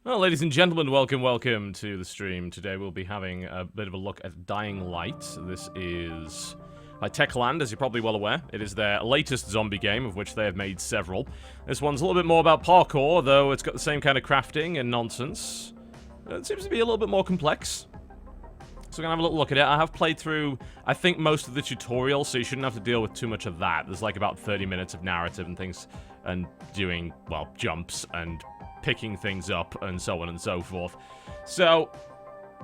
Well, ladies and gentlemen, welcome to the stream. Today we'll be having a bit of a look at Dying Light. This is by Techland, as you're probably well aware. It is their latest zombie game, of which they have made several. This one's a little bit more about parkour, though it's got the same kind of crafting and nonsense. It seems to be a little bit more complex. So we're gonna have a little look at it. I have played through, I think, most of the tutorial, so you shouldn't have to deal with too much of that. There's like about 30 minutes of narrative and things, and doing, well, jumps and picking things up and so on and so forth. So,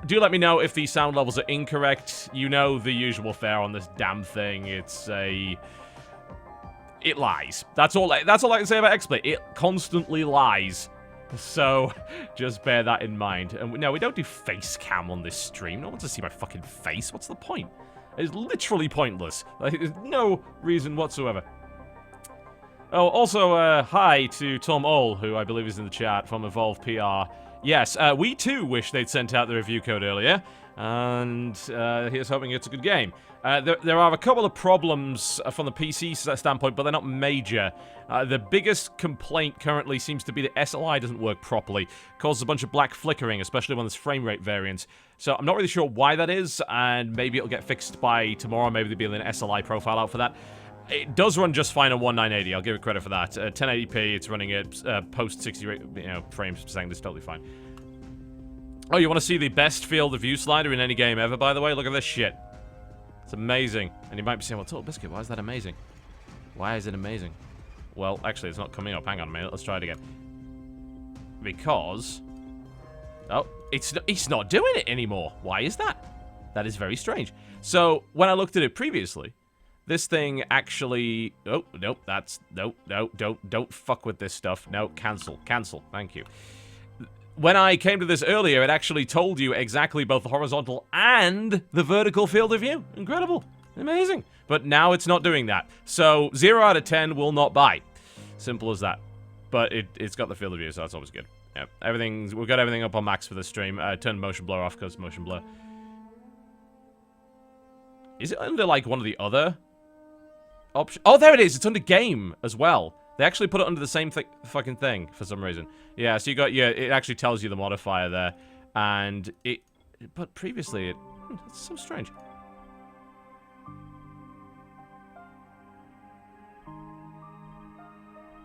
do let me know if these sound levels are incorrect. You know the usual fare on this damn thing. It lies. That's all I can say about XSplit. It constantly lies. So, just bear that in mind. And no, we don't do face cam on this stream. No one wants to see my fucking face. What's the point? It's literally pointless. Like, there's no reason whatsoever. Oh, also, hi to Tom Oll, who I believe is in the chat from Evolve PR. Yes, we too wish they'd sent out the review code earlier, and here's hoping it's a good game. There are a couple of problems from the PC standpoint, but they're not major. The biggest complaint currently seems to be that SLI doesn't work properly. Causes a bunch of black flickering, especially when there's frame rate variance. So I'm not really sure why that is, and maybe it'll get fixed by tomorrow. Maybe there'll be an SLI profile out for that. It does run just fine on 1980. I'll give it credit for that. 1080p, it's running at post 60 frames per second. It's totally fine. Oh, you want to see the best field of view slider in any game ever, by the way? Look at this shit. It's amazing. And you might be saying, well, Totalbiscuit, why is that amazing? Why is it amazing? Well, actually, it's not coming up. Hang on a minute. Let's try it again. Because... oh, it's not doing it anymore. Why is that? That is very strange. So, when I looked at it previously... this thing actually... oh, nope, that's... nope, no, don't fuck with this stuff. No, cancel, thank you. When I came to this earlier, it actually told you exactly both the horizontal and the vertical field of view. Incredible. Amazing. But now it's not doing that. So, 0 out of 10 will not buy. Simple as that. But it's got the field of view, so that's always good. Yeah, we've got everything up on max for this stream. Turn motion blur off, because motion blur... is it under, like, one of the other... option? Oh, there it is. It's under game as well. They actually put it under the same fucking thing for some reason. Yeah, so you got, yeah, it actually tells you the modifier there. And it, but previously it's so strange.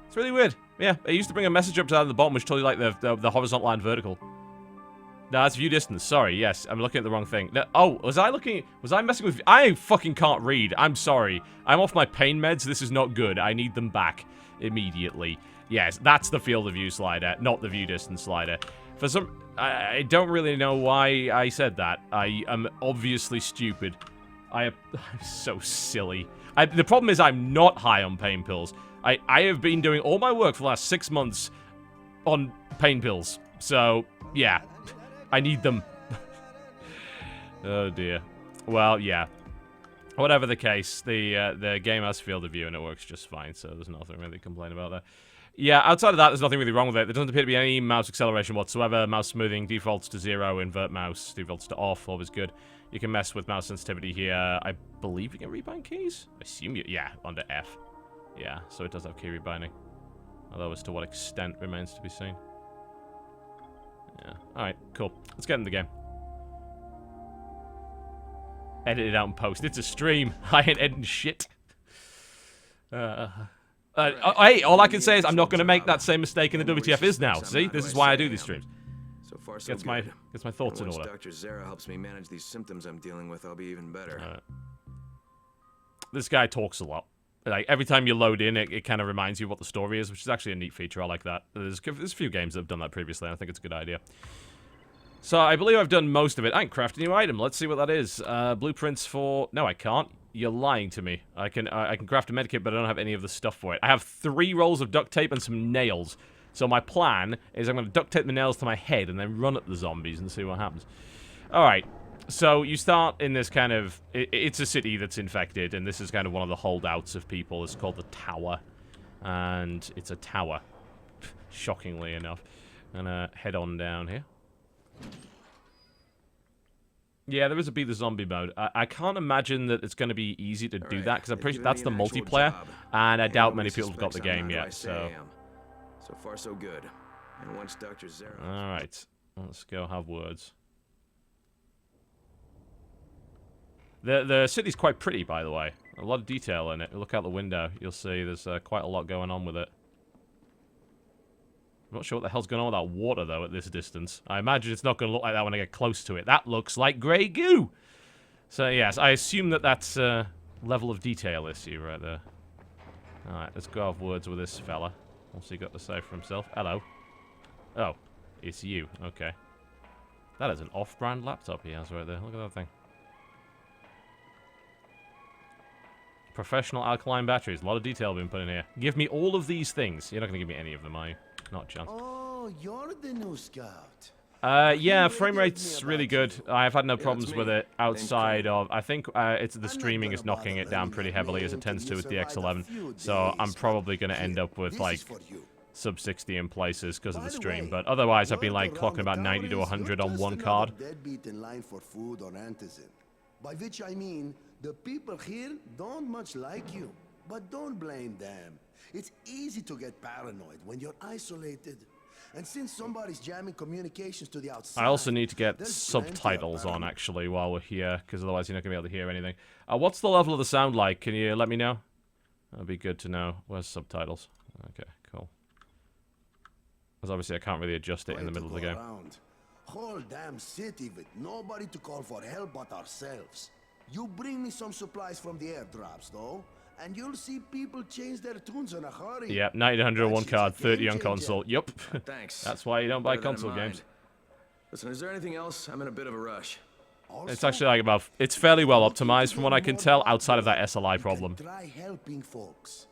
It's really weird. Yeah, it used to bring a message up to the bottom which told you like the horizontal and vertical. No, that's view distance. Sorry, yes. I'm looking at the wrong thing. No, oh, was I messing with... I fucking can't read. I'm sorry. I'm off my pain meds. This is not good. I need them back immediately. Yes, that's the field of view slider, not the view distance slider. For some... I don't really know why I said that. I am obviously stupid. I'm so silly. The problem is I'm not high on pain pills. I have been doing all my work for the last 6 months on pain pills. So, yeah. I need them. Oh dear. Well, yeah. Whatever the case, the game has field of view and it works just fine, so there's nothing really to complain about there. Yeah, outside of that, there's nothing really wrong with it. There doesn't appear to be any mouse acceleration whatsoever. Mouse smoothing defaults to 0, invert mouse defaults to off, always good. You can mess with mouse sensitivity here. I believe you can rebind keys? I assume you... yeah, under F. Yeah, so it does have key rebinding. Although as to what extent remains to be seen. Yeah. Alright, cool. Let's get in the game. Edit it out and post. It's a stream. I ain't editing shit. Hey, all I can say is I'm not going to make that same mistake in the WTF is now. See? This is why I do these streams. So far, so gets my thoughts in order. Dr. Zara helps me manage these symptoms I'm dealing with, I'll be even better. This guy talks a lot. Like, every time you load in, it kind of reminds you what the story is, which is actually a neat feature. I like that. There's a few games that have done that previously, and I think it's a good idea. So, I believe I've done most of it. I can craft a new item. Let's see what that is. Blueprints for... no, I can't. You're lying to me. I can craft a medikit, but I don't have any of the stuff for it. I have 3 rolls of duct tape and some nails. So, my plan is I'm going to duct tape the nails to my head and then run at the zombies and see what happens. Alright. So, you start in this kind of... it's a city that's infected, and this is kind of one of the holdouts of people. It's called the Tower. And it's a tower. Shockingly enough. And head on down here. Yeah, there is a Be the Zombie mode. I can't imagine that it's going to be easy to do that, because I'm pretty sure that's the multiplayer, and I doubt many people have got the game yet, so... So far, so good. And once Dr. Zara... Alright. Let's go have words. The city's quite pretty, by the way. A lot of detail in it. Look out the window. You'll see there's quite a lot going on with it. I'm not sure what the hell's going on with that water, though, at this distance. I imagine it's not going to look like that when I get close to it. That looks like grey goo! So, yes, I assume that that's a level of detail issue right there. Alright, let's go have words with this fella. What's he got to say for himself? Hello. Oh, it's you. Okay. That is an off-brand laptop he has right there. Look at that thing. Professional alkaline batteries. A lot of detail being put in here. Give me all of these things. You're not going to give me any of them, are you? Not a chance. Oh, you're the new scout. Yeah, frame rate's really good. I've had no problems with it outside of... I think it's the streaming is knocking it down pretty heavily as it tends to with the X11. So I'm probably going to end up with, like, sub 60 in places because of the stream. But otherwise, I've been, like, clocking about 90 to 100 on one card. Deadbeat in line for food or Antisin. By which I mean, the people here don't much like you. But don't blame them. It's easy to get paranoid when you're isolated. And since somebody's jamming communications to the outside... I also need to get subtitles on, actually, while we're here, because otherwise you're not going to be able to hear anything. What's the level of the sound like? Can you let me know? That'd be good to know. Where's subtitles? Okay, cool. Because obviously I can't really adjust it in the middle of the game. Whole damn city with nobody to call for help but ourselves. You bring me some supplies from the airdrops, though, and you'll see people change their tunes in a hurry. Yep, 90 to 100 on one card, 30 on console. Yup. Thanks. That's why you don't buy console games. Listen, is there anything else? I'm in a bit of a rush. Also, It's actually like about... It's fairly well optimized from what I can tell outside of that SLI problem. Try helping folks.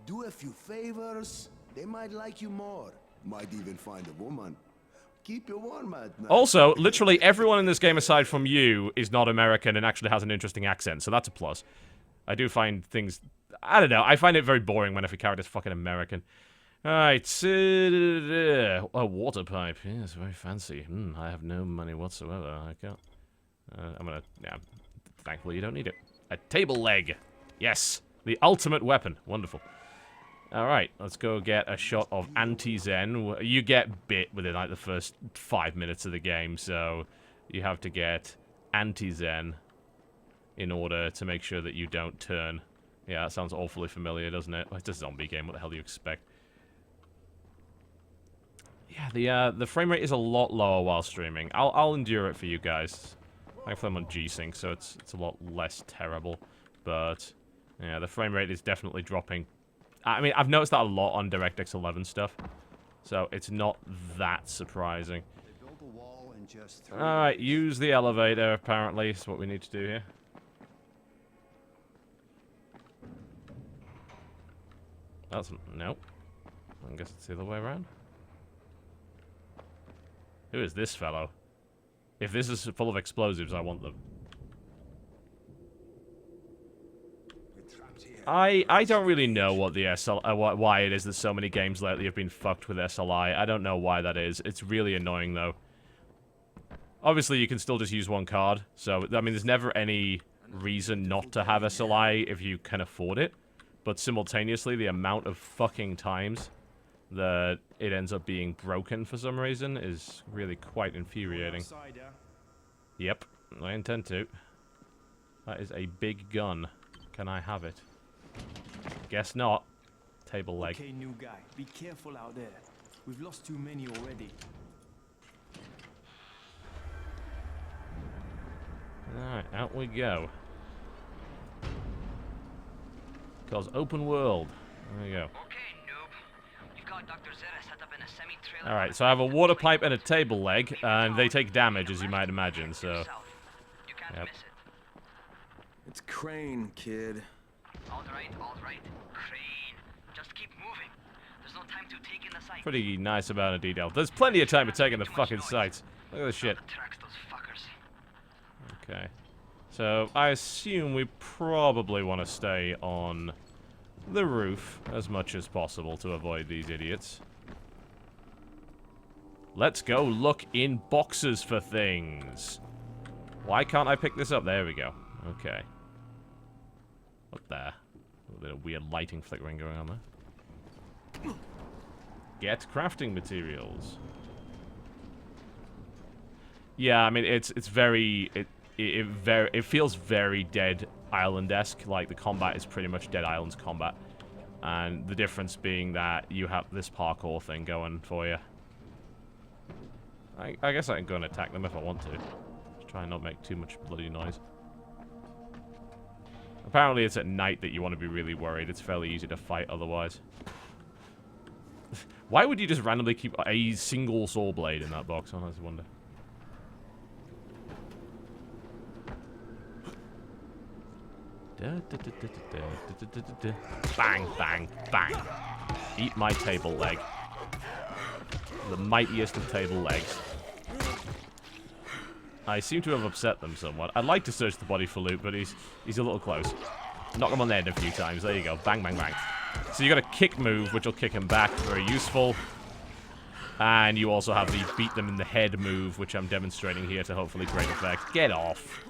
Do a few favors. They might like you more. Might even find a woman. Keep you warm at night. Also, literally everyone in this game aside from you is not American and actually has an interesting accent, so that's a plus. I do find things... I don't know, I find it very boring when every character's fucking American. Alright, a water pipe. Yes, very fancy. I have no money whatsoever. I can't... I'm gonna... Yeah, thankfully you don't need it. A table leg. Yes, the ultimate weapon. Wonderful. Alright, let's go get a shot of Antisin. You get bit within like the first 5 minutes of the game, so you have to get Antisin in order to make sure that you don't turn. Yeah, that sounds awfully familiar, doesn't it? It's a zombie game, what the hell do you expect? Yeah, the frame rate is a lot lower while streaming. I'll endure it for you guys. Thankfully I'm on G-Sync, so it's a lot less terrible. But, yeah, the frame rate is definitely dropping. I mean, I've noticed that a lot on DirectX 11 stuff, so it's not that surprising. Alright, use the elevator, apparently, is what we need to do here. That's... nope. I guess it's the other way around. Who is this fellow? If this is full of explosives, I want them. I don't really know what the why it is that so many games lately have been fucked with SLI. I don't know why that is. It's really annoying, though. Obviously, you can still just use one card. So, I mean, there's never any reason not to have SLI if you can afford it. But simultaneously, the amount of fucking times that it ends up being broken for some reason is really quite infuriating. Yep, I intend to. That is a big gun. Can I have it? Guess not. Table leg. Okay, new guy. Be careful out there. We've lost too many already. Alright, out we go. Because open world. There you go. Okay, noob. You've got Dr. Zara set up in a semi-trailer. Alright, so I have a water pipe and a table leg, and they take damage, as you might imagine, so... You can't miss it. It's Crane, kid. Alright. Crane. Just keep moving. There's no time to take in the sight. Pretty nice amount of detail. There's plenty of time to take in the fucking sights. Look at this shit. Tracks those fuckers. Okay. So, I assume we probably want to stay on the roof as much as possible to avoid these idiots. Let's go look in boxes for things. Why can't I pick this up? There we go. Okay. Up there. A little bit of weird lighting flickering going on there. Get crafting materials. Yeah, I mean, it's very... It feels very Dead Island-esque. Like, the combat is pretty much Dead Island's combat. And the difference being that you have this parkour thing going for you. I guess I can go and attack them if I want to. Just try and not make too much bloody noise. Apparently it's at night that you want to be really worried. It's fairly easy to fight otherwise. Why would you just randomly keep a single saw blade in that box? I always wonder. Bang, bang, bang. Eat my table leg. The mightiest of table legs. I seem to have upset them somewhat. I'd like to search the body for loot, but he's a little close. Knock him on the head a few times. There you go. Bang, bang, bang. So you got a kick move, which will kick him back. Very useful. And you also have the beat them in the head move, which I'm demonstrating here to hopefully great effect. Get off.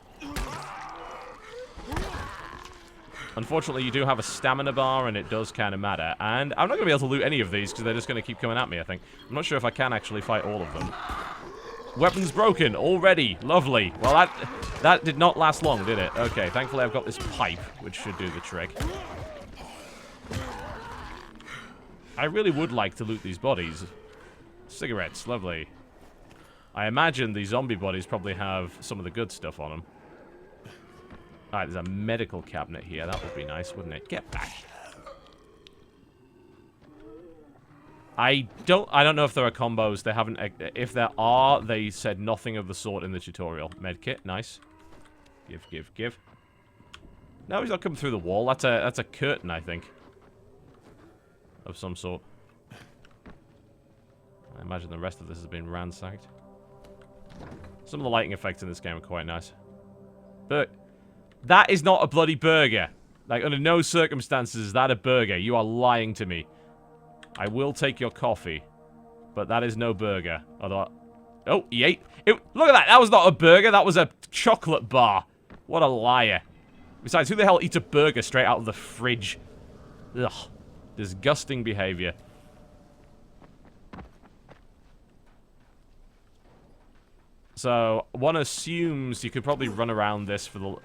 Unfortunately, you do have a stamina bar, and it does kind of matter. And I'm not going to be able to loot any of these, because they're just going to keep coming at me, I think. I'm not sure if I can actually fight all of them. Weapons broken already. Lovely. Well, that did not last long, did it? Okay, thankfully I've got this pipe, which should do the trick. I really would like to loot these bodies. Cigarettes, lovely. I imagine the zombie bodies probably have some of the good stuff on them. Alright, there's a medical cabinet here. That would be nice, wouldn't it? Get back. I don't know if there are combos. They haven't... If there are, they said nothing of the sort in the tutorial. Medkit, nice. Give, give, give. No, he's not coming through the wall. That's a curtain, I think. Of some sort. I imagine the rest of this has been ransacked. Some of the lighting effects in this game are quite nice. But that is not a bloody burger. Like, under no circumstances is that a burger. You are lying to me. I will take your coffee, but that is no burger. Although, oh, he ate it. Look at that. That was not a burger. That was a chocolate bar. What a liar. Besides, who the hell eats a burger straight out of the fridge? Ugh. Disgusting behavior. So, one assumes you could probably run around this for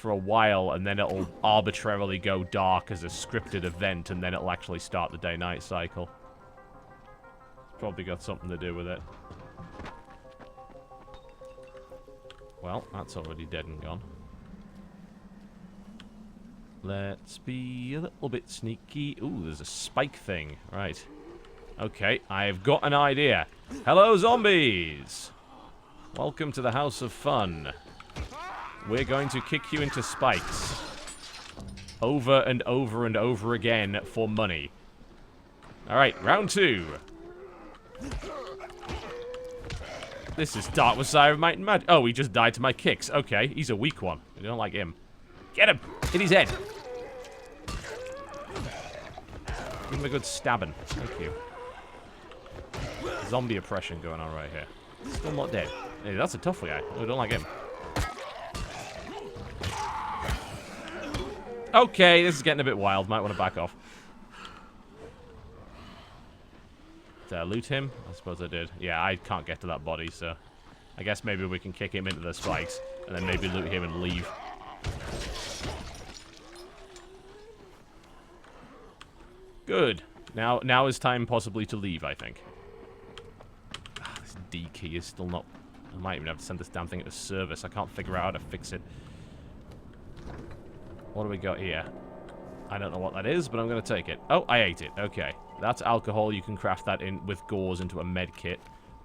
a while, and then it'll arbitrarily go dark as a scripted event, and then it'll actually start the day-night cycle. Probably got something to do with it. Well, that's already dead and gone. Let's be a little bit sneaky. Ooh, there's a spike thing. Right. Okay, I've got an idea. Hello, zombies! Welcome to the House of Fun. We're going to kick you into spikes. Over and over and over again for money. Alright, round 2. This is Dark Messiah of Might and Magic. Oh, he just died to my kicks. Okay, he's a weak one. I don't like him. Get him! Hit his head! Give him a good stabbing. Thank you. Zombie oppression going on right here. Still not dead. Hey, that's a tough guy. I don't like him. Okay, this is getting a bit wild. Might want to back off. Did I loot him? I suppose I did. Yeah, I can't get to that body, so... I guess maybe we can kick him into the spikes, and then maybe loot him and leave. Good. Now is time possibly to leave, I think. Ah, this D key is still not... I might even have to send this damn thing into service. I can't figure out how to fix it. What do we got here? I don't know what that is, but I'm going to take it. Oh, I ate it. Okay. That's alcohol. You can craft that in with gauze into a med kit.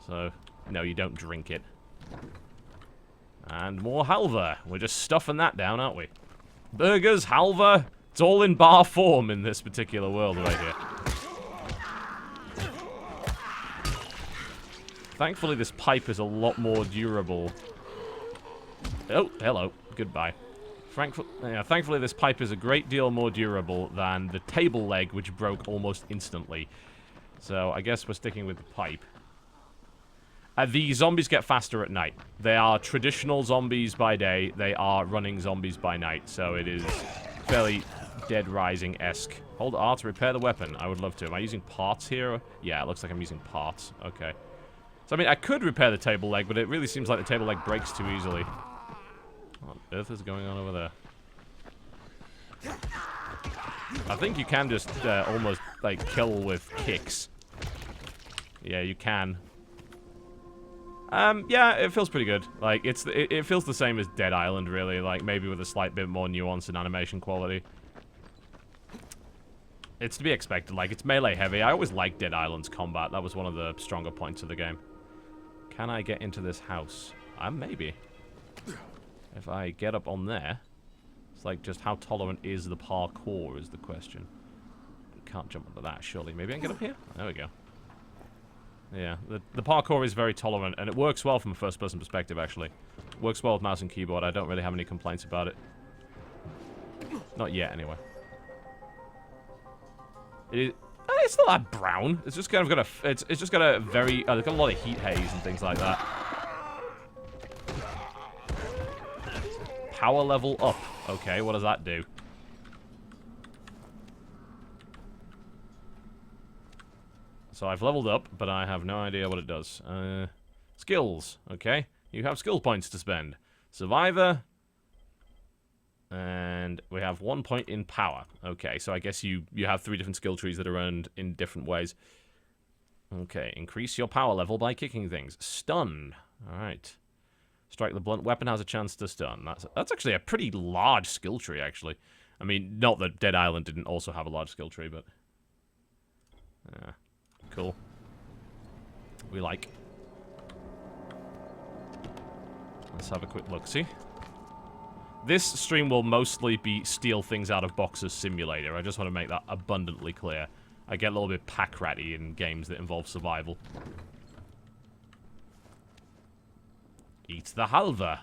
So, no, you don't drink it. And more halva. We're just stuffing that down, aren't we? Burgers, halva. It's all in bar form in this particular world right here. Thankfully, this pipe is a lot more durable. Oh, hello. Goodbye. Thankfully, this pipe is a great deal more durable than the table leg, which broke almost instantly. So, I guess we're sticking with the pipe. The zombies get faster at night. They are traditional zombies by day. They are running zombies by night. So, it is fairly Dead Rising-esque Hold R to repair the weapon. I would love to. Am I using parts here? Yeah, it looks like I'm using parts. Okay. So, I mean, I could repair the table leg, but it really seems like the table leg breaks too easily. What on earth is going on over there? I think you can just almost, like, kill with kicks. Yeah, you can. Yeah, it feels pretty good. Like, it feels the same as Dead Island, really. Like, maybe with a slight bit more nuance and animation quality. It's to be expected. Like, it's melee heavy. I always liked Dead Island's combat. That was one of the stronger points of the game. Can I get into this house? Maybe. If I get up on there... It's like, just how tolerant is the parkour is the question. Can't jump onto that, surely. Maybe I can get up here? There we go. Yeah, the parkour is very tolerant, and it works well from a first-person perspective, actually. It works well with mouse and keyboard. I don't really have any complaints about it. Not yet, anyway. It's not that brown. It's just kind of got a... It's just got a very... it's got a lot of heat haze and things like that. Power level up. Okay, what does that do? So I've leveled up, but I have no idea what it does. Skills. Okay. You have skill points to spend. Survivor. And we have 1 point in power. Okay, so I guess you have 3 different skill trees that are earned in different ways. Okay, increase your power level by kicking things. Stun. Alright. Strike the blunt weapon has a chance to stun. That's actually a pretty large skill tree, actually. I mean, not that Dead Island didn't also have a large skill tree, but... Yeah. Cool. We like. Let's have a quick look-see. This stream will mostly be steal things out of boxes simulator. I just want to make that abundantly clear. I get a little bit pack-ratty in games that involve survival. Eat the halva.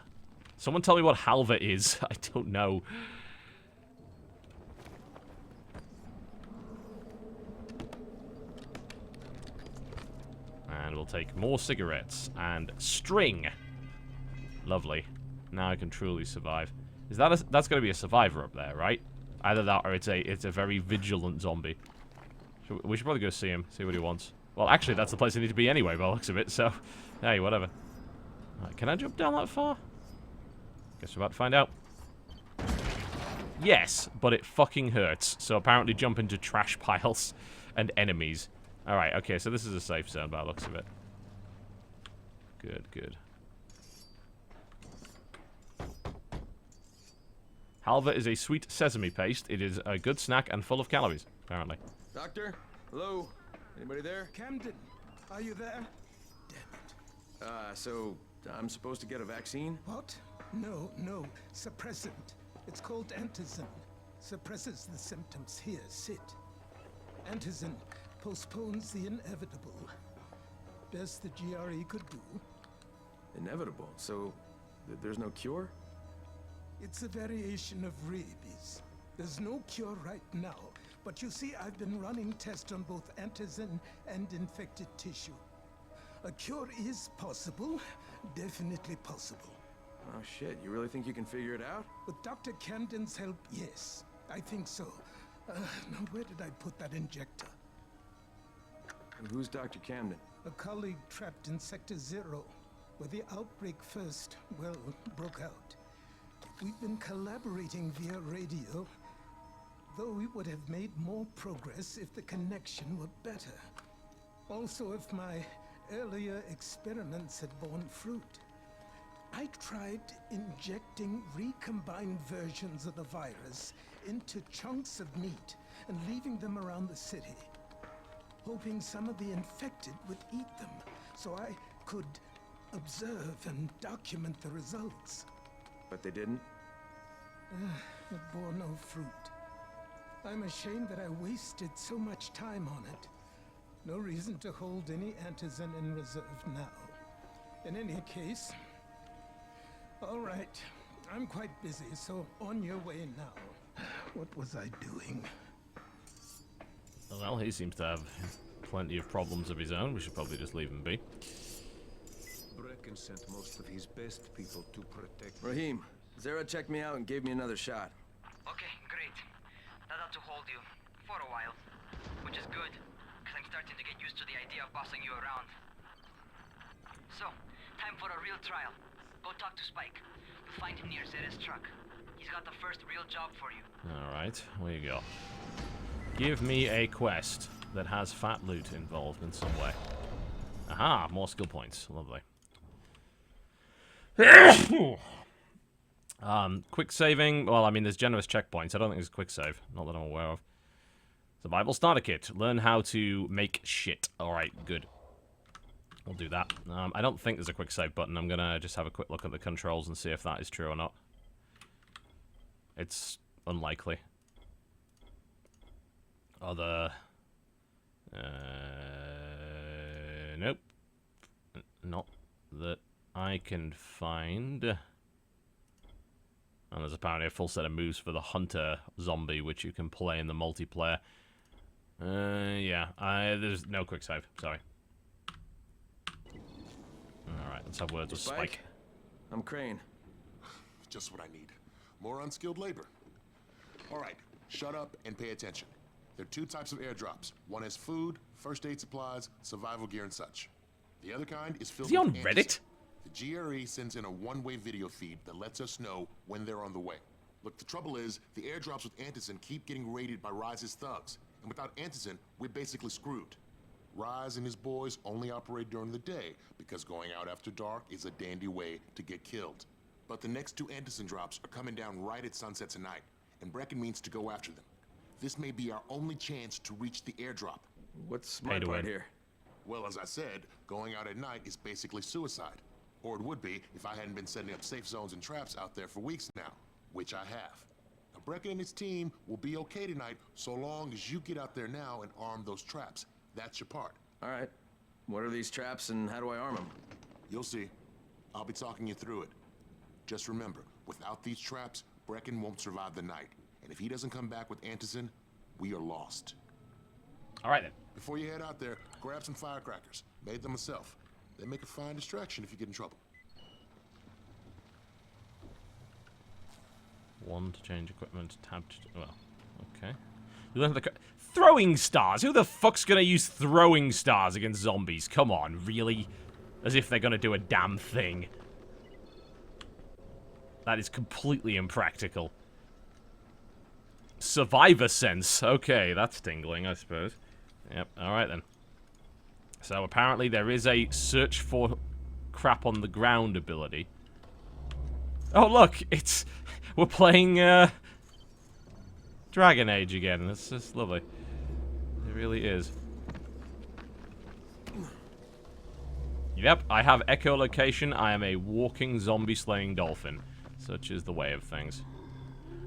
Someone tell me what halva is. I don't know. And we'll take more cigarettes and string. Lovely. Now I can truly survive. Is that that's going to be a survivor up there, right? Either that or it's a very vigilant zombie. We should probably go see him, see what he wants. Well, actually, that's the place I need to be anyway, by the looks of it. So, hey, whatever. Right, can I jump down that far? Guess we're about to find out. Yes, but it fucking hurts. So apparently jump into trash piles and enemies. Alright, okay, so this is a safe zone by the looks of it. Good, good. Halva is a sweet sesame paste. It is a good snack and full of calories, apparently. Doctor? Hello? Anybody there? Camden, are you there? Damn it. So I'm supposed to get a vaccine? What? No. Suppressant. It's called Antisin. Suppresses the symptoms. Here, sit. Antisin postpones the inevitable. Best the GRE could do. Inevitable? So there's no cure? It's a variation of rabies. There's no cure right now, but you see, I've been running tests on both Antisin and infected tissue. A cure is possible, definitely possible. Oh shit, you really think you can figure it out? With Dr. Camden's help, yes. I think so. Now where did I put that injector? And who's Dr. Camden? A colleague trapped in Sector 0, where the outbreak first, well, broke out. We've been collaborating via radio, though we would have made more progress if the connection were better. Also, if my earlier experiments had borne fruit. I tried injecting recombined versions of the virus into chunks of meat and leaving them around the city, hoping some of the infected would eat them so I could observe and document the results. But they didn't? It bore no fruit. I'm ashamed that I wasted so much time on it. No reason to hold any Antisin in reserve now. In any case, all right, I'm quite busy, so on your way now. What was I doing? Well, he seems to have plenty of problems of his own. We should probably just leave him be. Brecken sent most of his best people to protect... Raheem, Zara checked me out and gave me another shot. Okay, great. That ought to hold you. For a while. of bossing you around. So, time for a real trial. Go talk to Spike. You'll find him near Zeta's truck. He's got the first real job for you. Alright, where you go? Give me a quest that has fat loot involved in some way. Aha, more skill points. Lovely. Quick saving. Well, I mean, there's generous checkpoints. I don't think there's a quick save. Not that I'm aware of. Survival starter kit. Learn how to make shit. Alright, good. We'll do that. I don't think there's a quick save button. I'm gonna just have a quick look at the controls and see if that is true or not. It's unlikely. Other... nope. Not that I can find. And there's apparently a full set of moves for the hunter zombie, which you can play in the multiplayer. Yeah. There's no quick save. Sorry. Alright, let's have words with Spike. I'm Crane. Just what I need. More unskilled labor. Alright, shut up and pay attention. There are 2 types of airdrops. One has food, first aid supplies, survival gear, and such. The other kind is filled Is he on with Reddit? The GRE sends in a one-way video feed that lets us know when they're on the way. Look, the trouble is, the airdrops with Antisin keep getting raided by Rise's thugs. And without Antisin, we're basically screwed. Rise and his boys only operate during the day because going out after dark is a dandy way to get killed. But the next 2 Antisin drops are coming down right at sunset tonight, and Brecken means to go after them. This may be our only chance to reach the airdrop. What's my part here? Well, as I said, going out at night is basically suicide. Or it would be if I hadn't been setting up safe zones and traps out there for weeks now, which I have. Now, Brecken and his team will be okay tonight so long as you get out there now and arm those traps. That's your part. All right. What are these traps and how do I arm them? You'll see. I'll be talking you through it. Just remember, without these traps, Brecken won't survive the night. And if he doesn't come back with Antisin, we are lost. Alright then. Before you head out there, grab some firecrackers. Made them myself. They make a fine distraction if you get in trouble. 1 to change equipment, tab to... Well, okay. You learn the... Throwing stars! Who the fuck's gonna use throwing stars against zombies? Come on, really? As if they're gonna do a damn thing. That is completely impractical. Survivor sense. Okay, that's tingling, I suppose. Yep, alright then. So apparently there is a search for crap on the ground ability. Oh look, it's... We're playing, Dragon Age again. That's just lovely. It really is. Yep, I have echolocation. I am a walking zombie-slaying dolphin. Such is the way of things.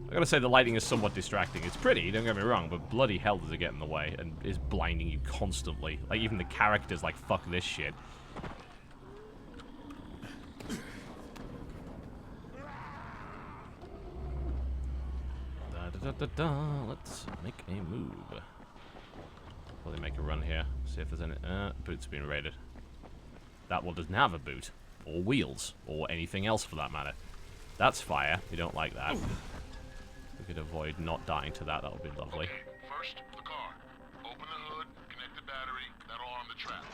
I gotta say, the lighting is somewhat distracting. It's pretty, don't get me wrong, but bloody hell does it get in the way and is blinding you constantly. Like, even the characters, like, fuck this shit. Let's make a move. Probably make a run here. See if there's any... boot's been raided. That one doesn't have a boot. Or wheels. Or anything else for that matter. That's fire. We don't like that. We could avoid not dying to that. That would be lovely. Okay, first, the car. Open the hood, connect the battery. That'll arm the trap.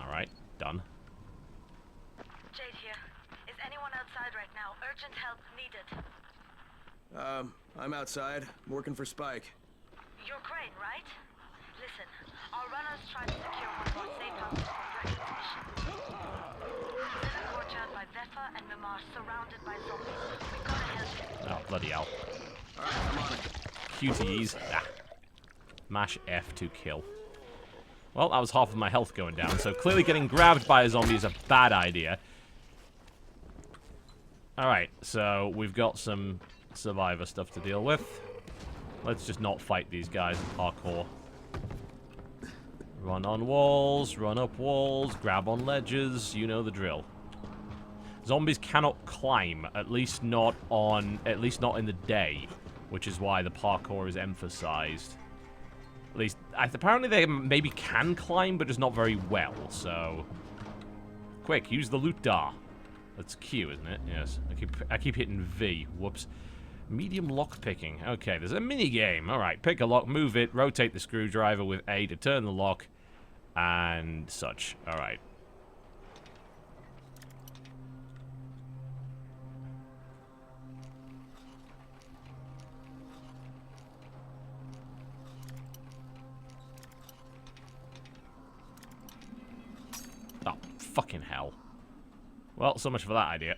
Alright, done. Jade here. Is anyone outside right now? Urgent help needed. I'm outside, working for Spike. You're Crane, right? Listen, our runners tried to secure one of our safe houses for Brecken's mission. He's in a courtyard by Vefa and Mimar, surrounded by zombies. We've got to help him. Oh, bloody hell. Alright, I'm on it. QTEs. Ah. Mash F to kill. Well, that was half of my health going down, so clearly getting grabbed by a zombie is a bad idea. Alright, so we've got some survivor stuff to deal with. Let's just not fight these guys in parkour. Run on walls, run up walls, grab on ledges, you know the drill. Zombies cannot climb, at least not in the day, which is why the parkour is emphasized. At least, apparently they maybe can climb, but just not very well, so... Quick, use the loot dar. That's Q, isn't it? Yes. I keep hitting V. Whoops. Medium lock picking. Okay, there's a mini game. All right, pick a lock, move it, rotate the screwdriver with A to turn the lock, and such. All right. Oh, fucking hell. Well, so much for that idea.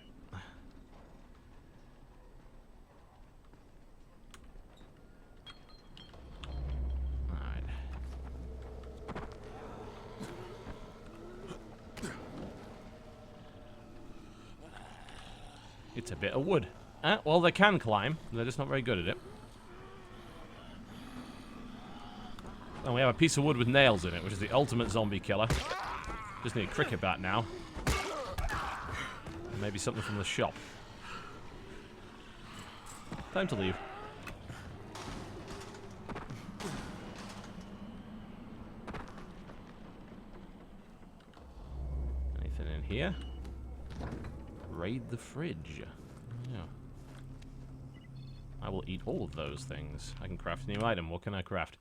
Alright. It's a bit of wood. Well, they can climb. They're just not very good at it. And we have a piece of wood with nails in it, which is the ultimate zombie killer. Just need a cricket bat now. And maybe something from the shop. Time to leave. Anything in here? Raid the fridge. Yeah. I will eat all of those things. I can craft a new item. What can I craft?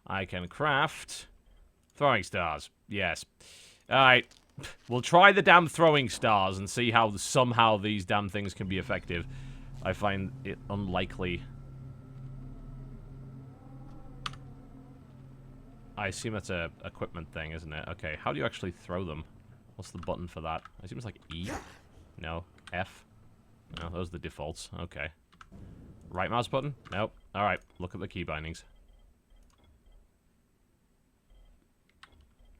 I can craft throwing stars. Yes. Alright. We'll try the damn throwing stars and see how somehow these damn things can be effective. I find it unlikely. I assume that's a equipment thing, isn't it? Okay, how do you actually throw them? What's the button for that? I assume it's like E? No. F? No, those are the defaults. Okay. Right mouse button? Nope. Alright, look at the key bindings.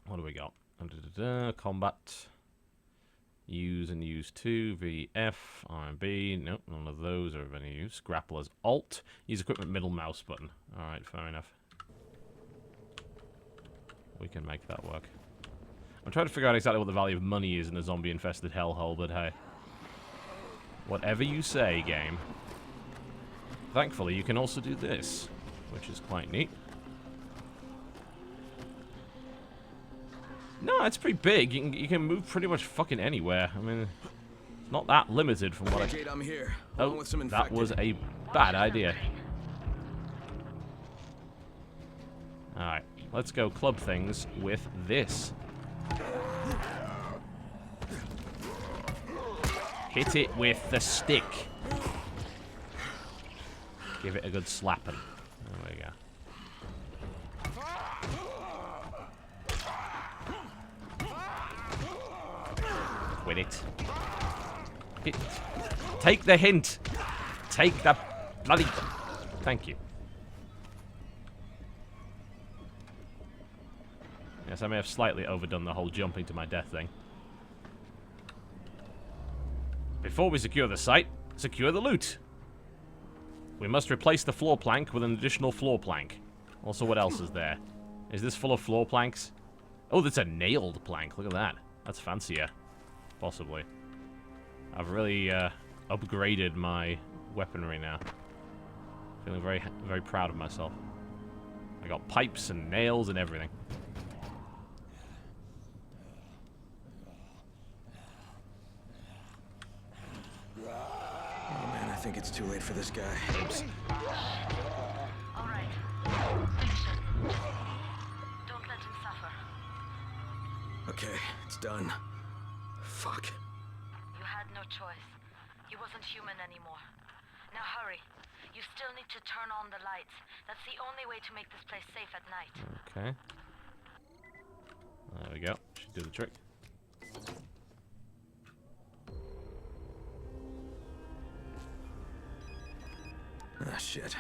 What do we got? Combat. Use and use 2. VF. RB. Nope, none of those are of any use. Grapplers. Alt. Use equipment middle mouse button. Alright, fair enough. We can make that work. I'm trying to figure out exactly what the value of money is in a zombie-infested hellhole, but hey. Whatever you say, game. Thankfully, you can also do this, which is quite neat. No, it's pretty big. You can move pretty much fucking anywhere. I mean, it's not that limited from what Jade, I'm here. Oh, that was a bad idea. Alright, let's go club things with this. Hit it with the stick. Give it a good slapping. There we go. Quit it. Take the hint. Take the bloody... Thank you. Yes, I may have slightly overdone the whole jumping to my death thing. Before we secure the site, secure the loot. We must replace the floor plank with an additional floor plank. Also, what else is there? Is this full of floor planks? Oh, that's a nailed plank. Look at that. That's fancier. Possibly. I've really upgraded my weaponry now. Feeling very, very proud of myself. I got pipes and nails and everything. Oh man, I think it's too late for this guy. Oops. All right. Finish him. Don't let him suffer. Okay, it's done. Fuck. You had no choice. He wasn't human anymore. Now hurry. You still need to turn on the lights. That's the only way to make this place safe at night. Okay. There we go. Should do the trick. Ah, shit.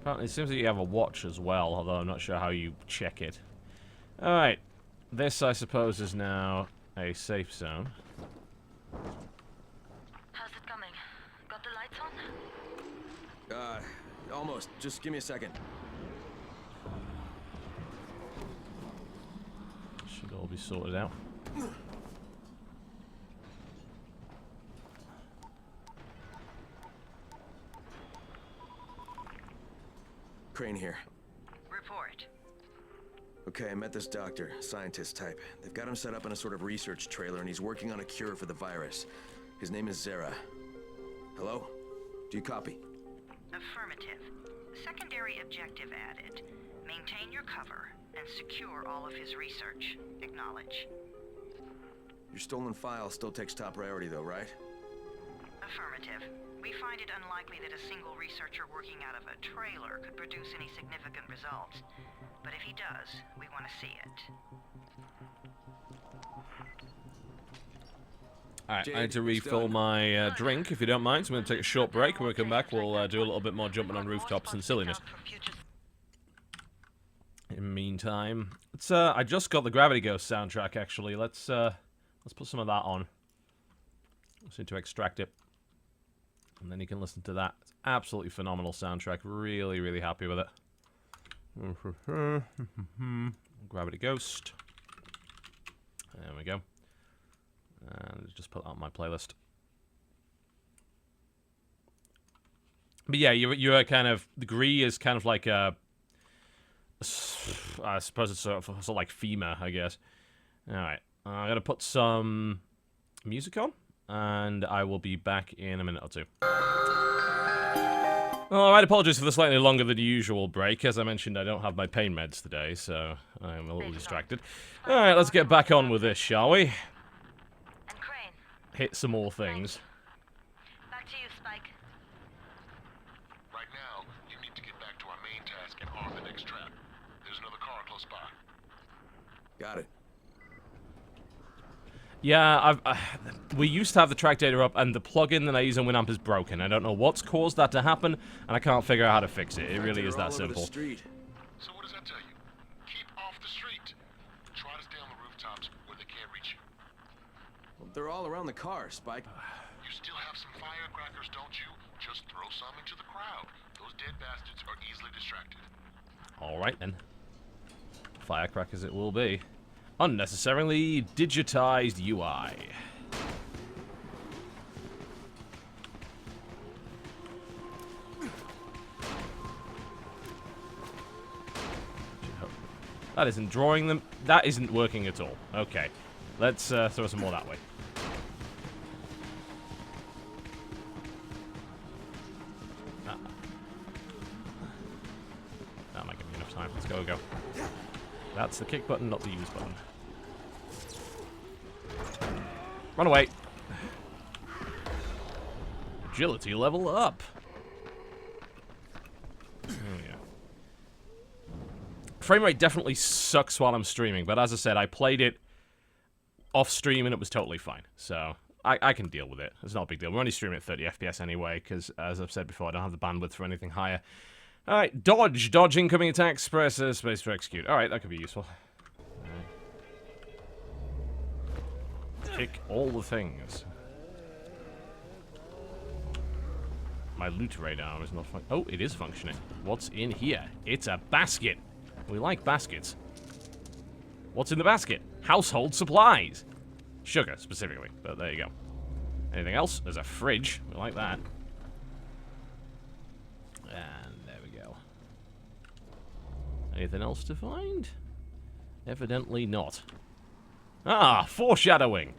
Apparently, it seems that you have a watch as well, although I'm not sure how you check it. Alright. This, I suppose, is now a safe zone. How's it coming? Got the lights on? Almost. Just give me a second. Should all be sorted out. Crane here. Report. Okay, I met this doctor, scientist type. They've got him set up in a sort of research trailer, and he's working on a cure for the virus. His name is Zera. Hello? Do you copy? Affirmative. Secondary objective added. Maintain your cover and secure all of his research. Acknowledge. Your stolen file still takes top priority though, right? Affirmative. We find it unlikely that a single researcher working out of a trailer could produce any significant results. But if he does, we want to see it. Alright, I need to refill my drink, if you don't mind, so I'm going to take a short break. When we come back, we'll do a little bit more jumping on rooftops and silliness. In the meantime, I just got the Gravity Ghost soundtrack, actually. Let's put some of that on. Just need to extract it. And then you can listen to that. It's absolutely phenomenal soundtrack. Really, really happy with it. Gravity Ghost. There we go. And just put that on my playlist. But yeah, you're kind of... The Gree is kind of like a... I suppose it's sort of like FEMA, I guess. Alright. I'm going to put some music on. And I will be back in a minute or two. Alright, apologies for the slightly longer than usual break. As I mentioned, I don't have my pain meds today, so I'm a little distracted. Alright, let's get back on with this, shall we? Hit some more things. Back to you, Spike. Right now, you need to get back to our main task and arm the next trap. There's another car close by. Got it. Yeah, we used to have the track data up, and the plugin that I use on Winamp is broken. I don't know what's caused that to happen, and I can't figure out how to fix it. It really is that simple. So what does that tell you? Keep off the street. Try to stay on the rooftops where they can't reach you. Well, they're all around the car, Spike. You still have some firecrackers, don't you? Just throw some into the crowd. Those dead bastards are easily distracted. Alright then. Firecrackers it will be. Unnecessarily digitized UI. That isn't drawing them. That isn't working at all. Okay. Let's throw some more that way. That might give me enough time. Let's go, go. That's the kick button, not the use button. Run away. Agility level up. Oh, yeah. Frame rate definitely sucks while I'm streaming, but as I said, I played it off stream and it was totally fine. So, I can deal with it. It's not a big deal. We're only streaming at 30 FPS anyway, because, as I've said before, I don't have the bandwidth for anything higher. Alright, dodge. Dodge incoming attacks. Press space to execute. Alright, that could be useful. Kick all the things. My loot radar is not oh, it is functioning. What's in here? It's a basket. We like baskets. What's in the basket? Household supplies. Sugar, specifically. But there you go. Anything else? There's a fridge. We like that. And there we go. Anything else to find? Evidently not. Ah, foreshadowing.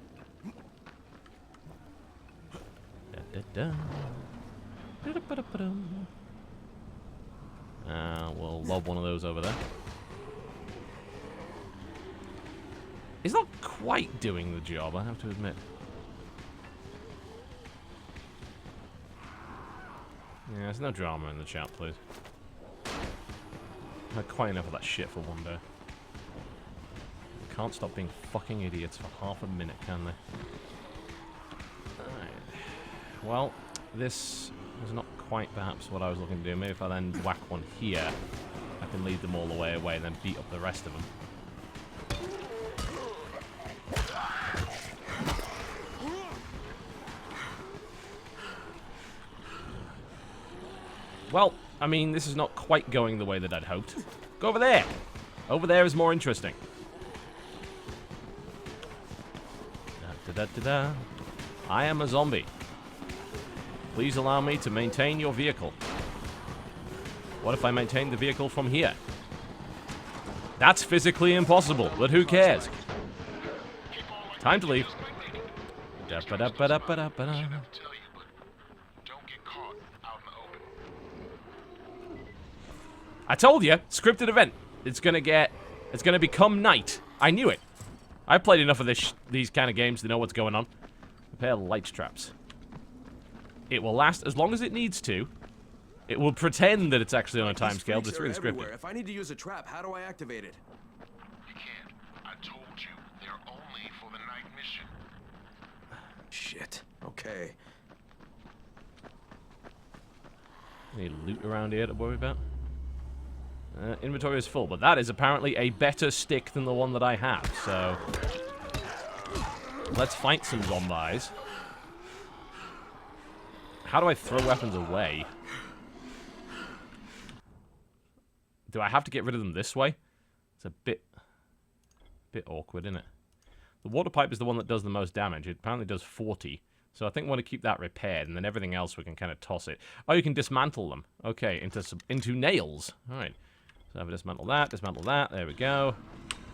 We'll lob one of those over there. It's not quite doing the job, I have to admit. Yeah, there's no drama in the chat, please. I've had quite enough of that shit for one day. They can't stop being fucking idiots for half a minute, can they? Alright. Well, this was not quite perhaps what I was looking to do. Maybe if I then whack one here, I can lead them all the way away and then beat up the rest of them. Well, I mean, this is not quite going the way that I'd hoped. Go over there! Over there is more interesting. Da-da-da-da-da. I am a zombie. Please allow me to maintain your vehicle. What if I maintain the vehicle from here? That's physically impossible, but who cares? Time to leave. Da-ba-da-ba-da-ba-da-ba-da. Tell you, but don't get caught out in the open. I told you, scripted event. It's gonna become night. I knew it. I've played enough of these kind of games to know what's going on. Prepare light traps. It will last as long as it needs to. It will pretend that it's actually on a timescale, but it's really scripted. If I need to use a trap, how do I activate it? You can't. I told you, they're only for the night mission. Shit. Okay. Any loot around here to worry about? Inventory is full, but that is apparently a better stick than the one that I have, so... Let's fight some zombies. How do I throw weapons away? Do I have to get rid of them this way? It's a bit awkward, isn't it? The water pipe is the one that does the most damage. It apparently does 40. So I think we want to keep that repaired, and then everything else we can kind of toss it. Oh, you can dismantle them. Okay, into nails. All right. So I've dismantled that. There we go.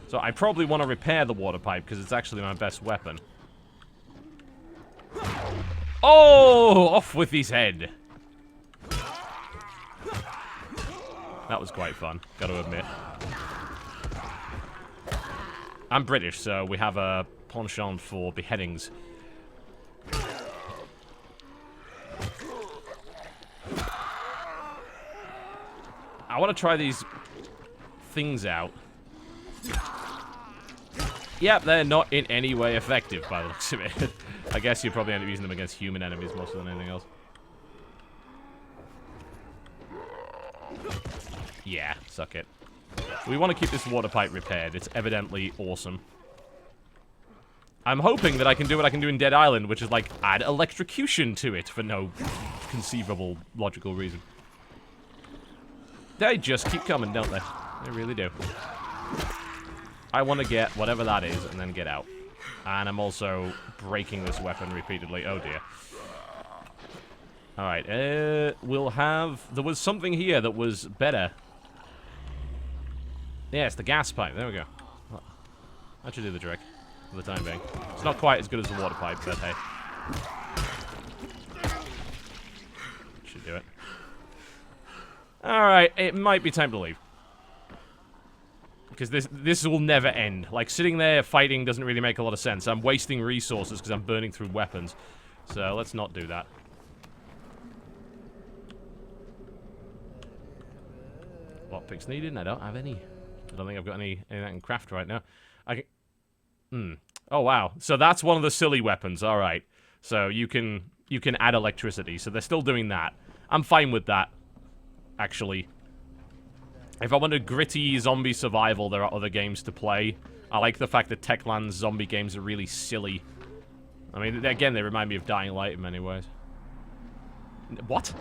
So I probably want to repair the water pipe because it's actually my best weapon. Oh, off with his head. That was quite fun, gotta admit. I'm British, so we have a penchant for beheadings. I want to try these things out. Yep, they're not in any way effective by the looks of it. I guess you probably end up using them against human enemies more than anything else. Yeah, suck it. We want to keep this water pipe repaired. It's evidently awesome. I'm hoping that I can do what I can do in Dead Island, which is, like, add electrocution to it for no conceivable logical reason. They just keep coming, don't they? They really do. I want to get whatever that is and then get out. And I'm also breaking this weapon repeatedly. Oh, dear. Alright, we'll have... There was something here that was better. Yes, the gas pipe. There we go. That should do the trick for the time being. It's not quite as good as the water pipe, but hey. Should do it. Alright, it might be time to leave. Because this will never end. Like, sitting there fighting doesn't really make a lot of sense. I'm wasting resources because I'm burning through weapons. So, let's not do that. Lockpicks needed, and I don't have any. I don't think I've got anything I can craft right now. I can... Oh, wow. So that's one of the silly weapons. Alright. So you can add electricity. So they're still doing that. I'm fine with that, actually. If I want a gritty zombie survival, there are other games to play. I like the fact that Techland's zombie games are really silly. I mean, again, they remind me of Dying Light in many ways. What?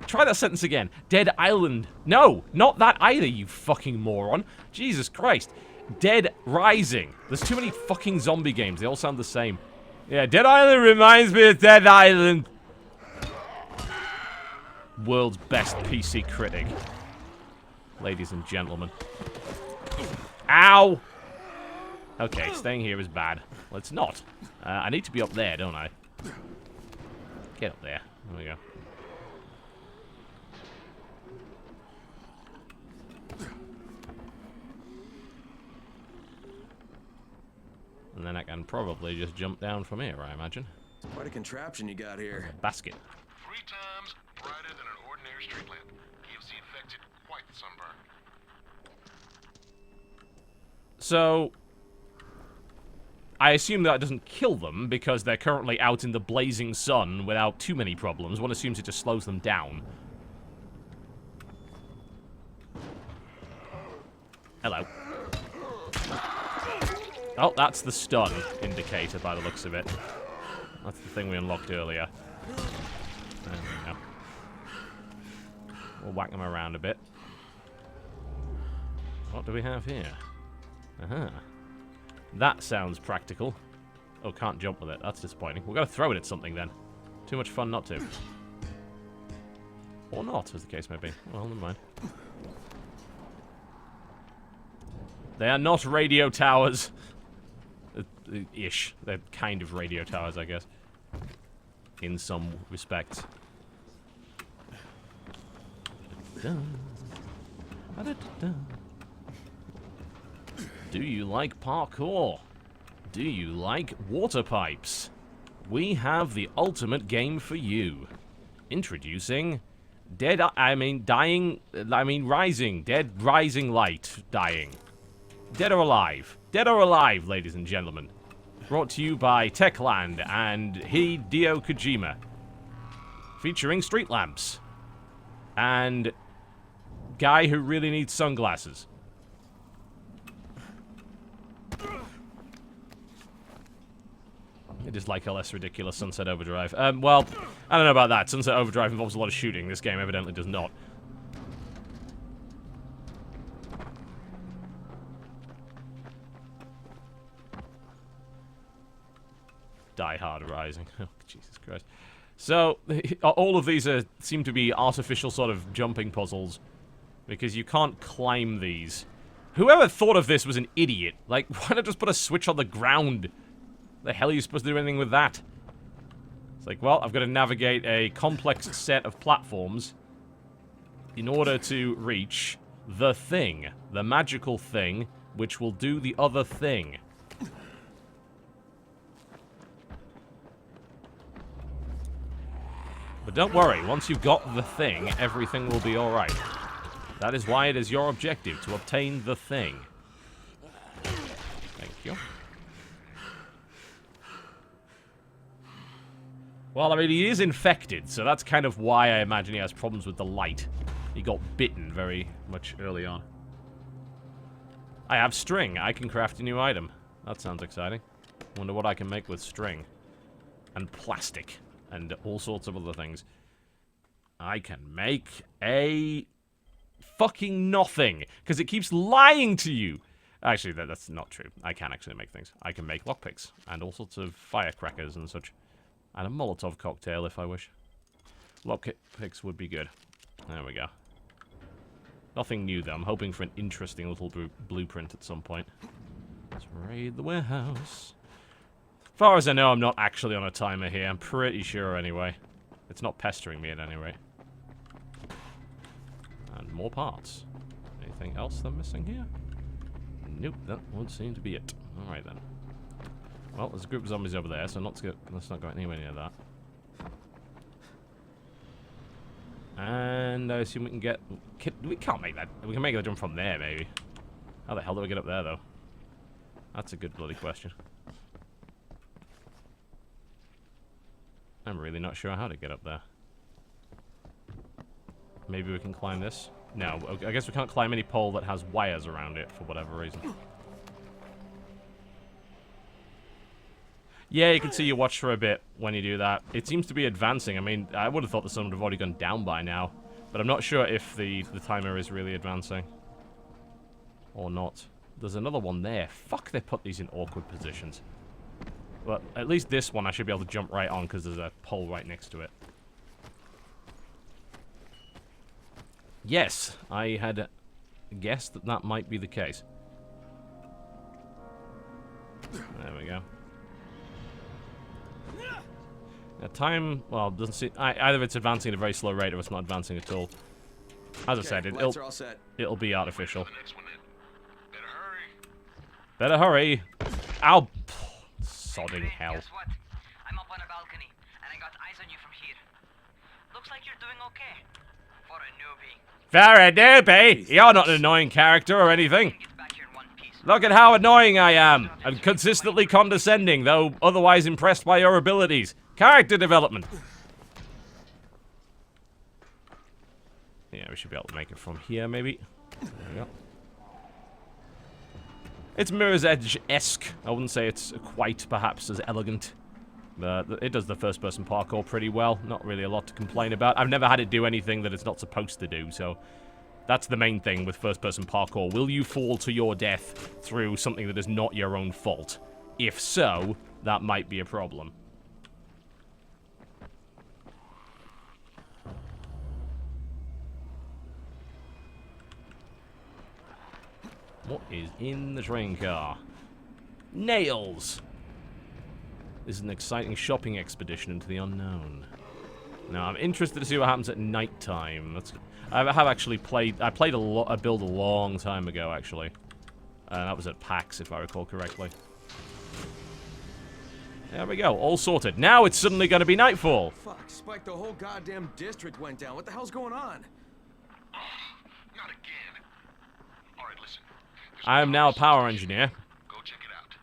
Try that sentence again. Dead Island. No, not that either, you fucking moron. Jesus Christ. Dead Rising. There's too many fucking zombie games. They all sound the same. Yeah, Dead Island reminds me of Dead Island. World's best PC critic. Ladies and gentlemen. Ow! Okay, staying here is bad. Well, it's not. I need to be up there, don't I? Get up there. There we go. And then I can probably just jump down from here, I imagine. Quite a contraption you got here. Basket. 3 times brighter than an ordinary street lamp. Gives the infected quite the sunburn. So, I assume that doesn't kill them because they're currently out in the blazing sun without too many problems. One assumes it just slows them down. Hello. Oh, that's the stun indicator by the looks of it. That's the thing we unlocked earlier. There we go. We'll whack them around a bit. What do we have here? Aha. That sounds practical. Oh, can't jump with it. That's disappointing. We've got to throw it at something then. Too much fun not to. Or not, as the case may be. Well, never mind. They are not radio towers. Ish. They're kind of radio towers, I guess. In some respects. Do you like parkour? Do you like water pipes? We have the ultimate game for you. Introducing Rising. Dead Rising Light. Dying. Dead or Alive. Dead or Alive, ladies and gentlemen. Brought to you by Techland and Hideo Kojima. Featuring street lamps. And guy who really needs sunglasses. It is like a less ridiculous Sunset Overdrive. Well, I don't know about that. Sunset Overdrive involves a lot of shooting. This game evidently does not. Die Hard Rising. Oh, Jesus Christ. So, all of these seem to be artificial sort of jumping puzzles. Because you can't climb these. Whoever thought of this was an idiot. Like, why not just put a switch on the ground? The hell are you supposed to do anything with that? It's like, well, I've got to navigate a complex set of platforms in order to reach the thing. The magical thing, which will do the other thing. But don't worry, once you've got the thing, everything will be alright. That is why it is your objective to obtain the thing. Thank you. Well, I mean, he is infected, so that's kind of why I imagine he has problems with the light. He got bitten very much early on. I have string. I can craft a new item. That sounds exciting. Wonder what I can make with string. And plastic. And all sorts of other things. I can make a fucking nothing. Because it keeps lying to you. Actually, that's not true. I can actually make things. I can make lockpicks. And all sorts of firecrackers and such. And a Molotov cocktail if I wish. Lockpicks would be good. There we go. Nothing new though. I'm hoping for an interesting little blueprint at some point. Let's raid the warehouse. As far as I know, I'm not actually on a timer here. I'm pretty sure anyway. It's not pestering me at any rate. And more parts. Anything else I'm missing here? Nope, that would seem to be it. Alright then. Well, there's a group of zombies over there, so let's not go anywhere near that. And I assume we can get... We can't make that. We can make the jump from there, maybe. How the hell do we get up there, though? That's a good bloody question. I'm really not sure how to get up there. Maybe we can climb this? No, I guess we can't climb any pole that has wires around it for whatever reason. Yeah, you can see your watch for a bit when you do that. It seems to be advancing. I mean, I would have thought the sun would have already gone down by now. But I'm not sure if the timer is really advancing. Or not. There's another one there. Fuck, they put these in awkward positions. Well, at least this one I should be able to jump right on because there's a pole right next to it. Yes, I had guessed that that might be the case. There we go. Time, well, doesn't see. Either it's advancing at a very slow rate or it's not advancing at all. As I said, it'll be artificial. Better hurry. Ow! Sodding hell. Guess what? I'm up on a balcony, and I got eyes on you from here. Looks like you're doing okay. For a newbie. For a newbie? You're not an annoying character or anything. Get back here in one piece. Look at how annoying I am. And consistently condescending, though otherwise impressed by your abilities. Character development. Yeah, we should be able to make it from here, maybe. There we go. It's Mirror's Edge-esque. I wouldn't say it's quite, perhaps, as elegant. But it does the first-person parkour pretty well. Not really a lot to complain about. I've never had it do anything that it's not supposed to do, so... That's the main thing with first-person parkour. Will you fall to your death through something that is not your own fault? If so, that might be a problem. What is in the train car? Nails. This is an exciting shopping expedition into the unknown. Now, I'm interested to see what happens at night time. I have actually played... I played a build a long time ago, actually. That was at PAX, if I recall correctly. There we go, all sorted. Now it's suddenly going to be nightfall. Fuck, Spike, the whole goddamn district went down. What the hell's going on? Not again. All right, listen. I am now a power engineer. Go check it out.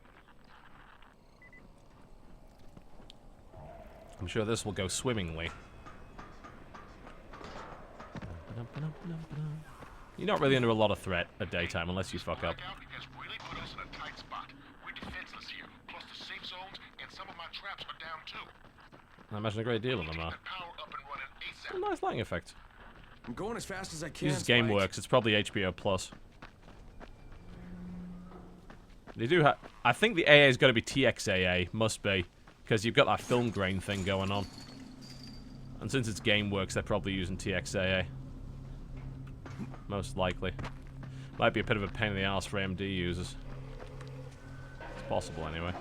I'm sure this will go swimmingly. You're not really under a lot of threat at daytime unless you fuck up. Blackout has really put us in a tight spot. We're defenseless here. Plus the safe zones and some of my traps are down too. I imagine a great deal of them are. Power up and running ASAP. A nice lighting effect. I'm going as fast as I can. Uses GameWorks. It's probably HBO Plus. They do have... I think the AA is going to be TXAA. Must be. Because you've got that film grain thing going on. And since it's GameWorks, they're probably using TXAA. Most likely. Might be a bit of a pain in the ass for AMD users. It's possible anyway.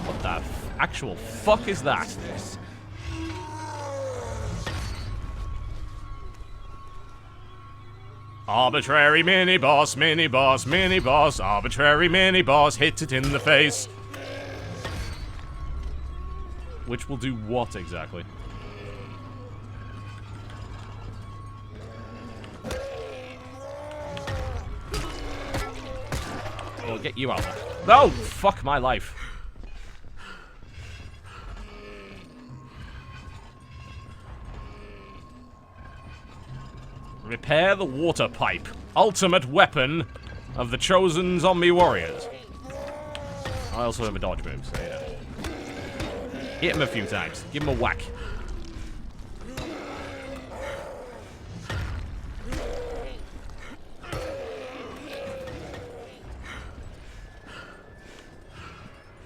What the actual fuck is that? Arbitrary mini-boss, mini-boss, mini-boss. Arbitrary mini-boss, hit it in the face. Which will do what exactly? We'll get you out there. Oh, fuck my life. Repair the water pipe. Ultimate weapon of the chosen zombie warriors. I also have a dodge move, so yeah. Hit him a few times. Give him a whack.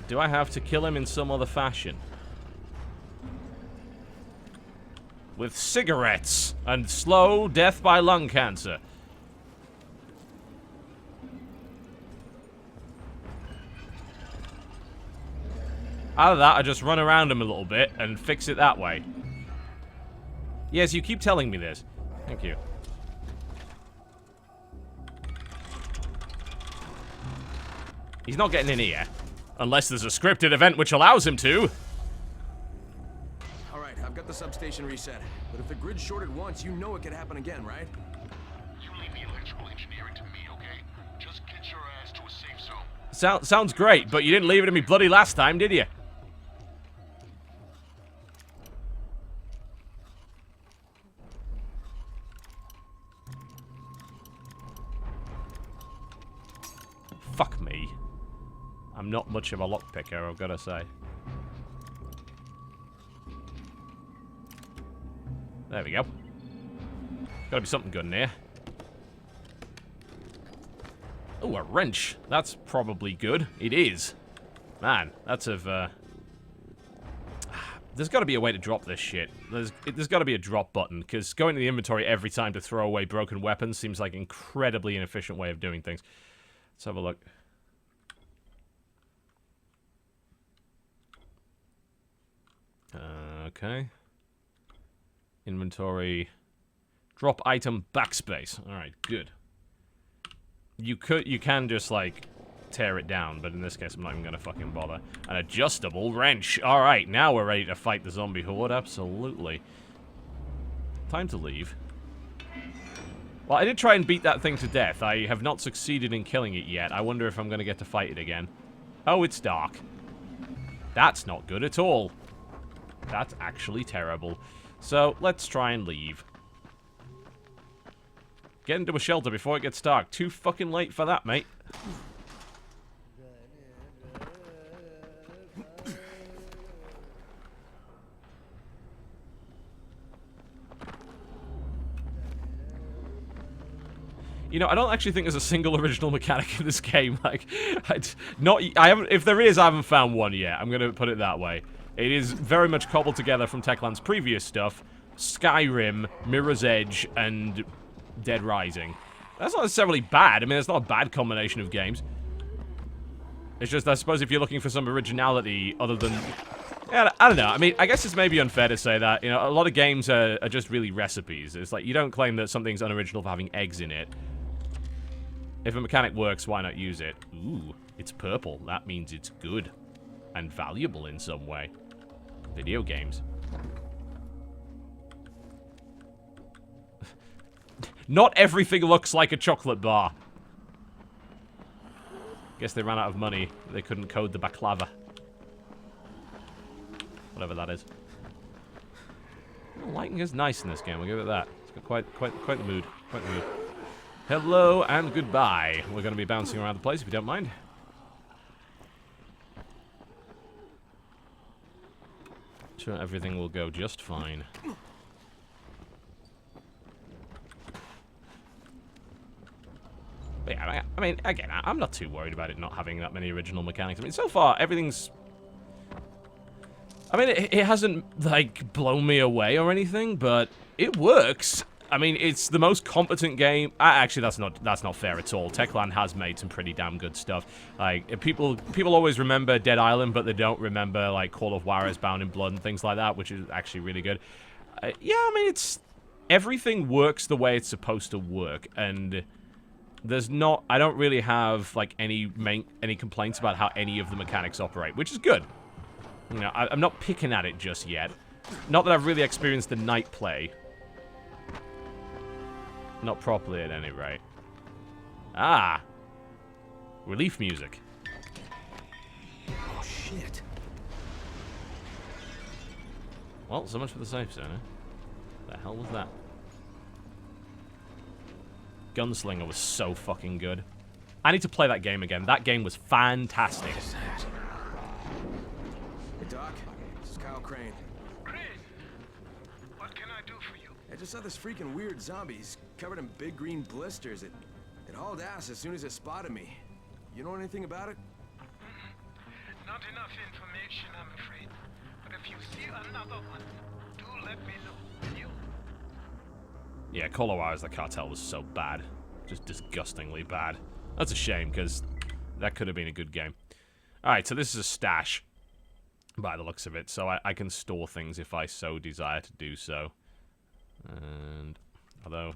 Do I have to kill him in some other fashion? With cigarettes and slow death by lung cancer. Out of that, I just run around him a little bit and fix it that way. Yes, you keep telling me this. Thank you. He's not getting in here. Unless there's a scripted event which allows him to. All right, I've got the substation reset. But if the grid's shorted once, you know it could happen again, right? You leave the electrical engineering to me, okay? Just get your ass to a safe zone. Sounds great, but you didn't leave it to me bloody last time, did you? Fuck me. I'm not much of a lockpicker, I've got to say. There we go. Gotta be something good in here. Oh, a wrench. That's probably good. It is. Man, that's of, There's gotta be a way to drop this shit. There's gotta be a drop button, because going to the inventory every time to throw away broken weapons seems like an incredibly inefficient way of doing things. Let's have a look. Okay. Inventory. Drop item backspace. Alright, good. You can just, like, tear it down, but in this case I'm not even gonna fucking bother. An adjustable wrench. Alright, now we're ready to fight the zombie horde. Absolutely. Time to leave. Well, I did try and beat that thing to death. I have not succeeded in killing it yet. I wonder if I'm gonna get to fight it again. Oh, it's dark. That's not good at all. That's actually terrible. So, let's try and leave. Get into a shelter before it gets dark. Too fucking late for that, mate. You know, I don't actually think there's a single original mechanic in this game. Like, if there is, I haven't found one yet. I'm gonna put it that way. It is very much cobbled together from Techland's previous stuff. Skyrim, Mirror's Edge, and Dead Rising. That's not necessarily bad. I mean, it's not a bad combination of games. It's just, I suppose, if you're looking for some originality other than... Yeah, I don't know. I mean, I guess it's maybe unfair to say that. You know, a lot of games are just really recipes. It's like, you don't claim that something's unoriginal for having eggs in it. If a mechanic works, why not use it? Ooh, it's purple. That means it's good. And valuable in some way. Video games. Not everything looks like a chocolate bar. Guess they ran out of money. They couldn't code the baklava. Whatever that is. The lighting is nice in this game, we'll give it that. It's got quite the mood. Quite the mood. Hello and goodbye. We're going to be bouncing around the place if you don't mind. Sure, everything will go just fine. But yeah, I mean, again, I'm not too worried about it not having that many original mechanics. I mean, so far, everything's... I mean, it hasn't, like, blown me away or anything, but it works. I mean, it's the most competent game. Actually, that's not fair at all. Techland has made some pretty damn good stuff. Like, people always remember Dead Island, but they don't remember, like, Call of Juarez, Bound in Blood, and things like that, which is actually really good. Yeah, I mean, it's... Everything works the way it's supposed to work, and... There's not... I don't really have, like, any complaints about how any of the mechanics operate, which is good. You know, I'm not picking at it just yet. Not that I've really experienced the night play. Not properly, at any rate. Ah! Relief music. Oh, shit. Well, so much for the safe zone, eh? The hell was that? Gunslinger was so fucking good. I need to play that game again. That game was fantastic. Hey, Doc. This is Kyle Crane. Crane, what can I do for you? I just saw this freaking weird zombie. He's covered in big green blisters. It hauled ass as soon as it spotted me. You know anything about it? Not enough information, I'm afraid. But if you see another one, do let me know, will you? Yeah, Call of Juarez, the cartel was so bad. Just disgustingly bad. That's a shame, because that could have been a good game. Alright, so this is a stash, by the looks of it. So I can store things if I so desire to do so. And, although,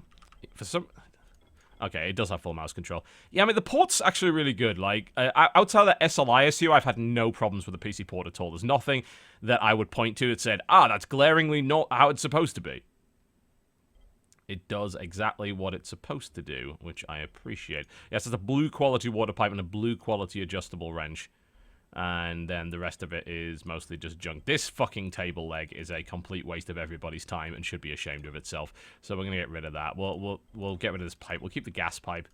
for some... Okay, it does have full mouse control. Yeah, I mean, the port's actually really good. Like, outside of the SLI issue, I've had no problems with the PC port at all. There's nothing that I would point to that said, that's glaringly not how it's supposed to be. It does exactly what it's supposed to do, which I appreciate. Yes, it's a blue quality water pipe and a blue quality adjustable wrench. And then the rest of it is mostly just junk. This fucking table leg is a complete waste of everybody's time and should be ashamed of itself. So we're gonna get rid of that. We'll get rid of this pipe. We'll keep the gas pipe.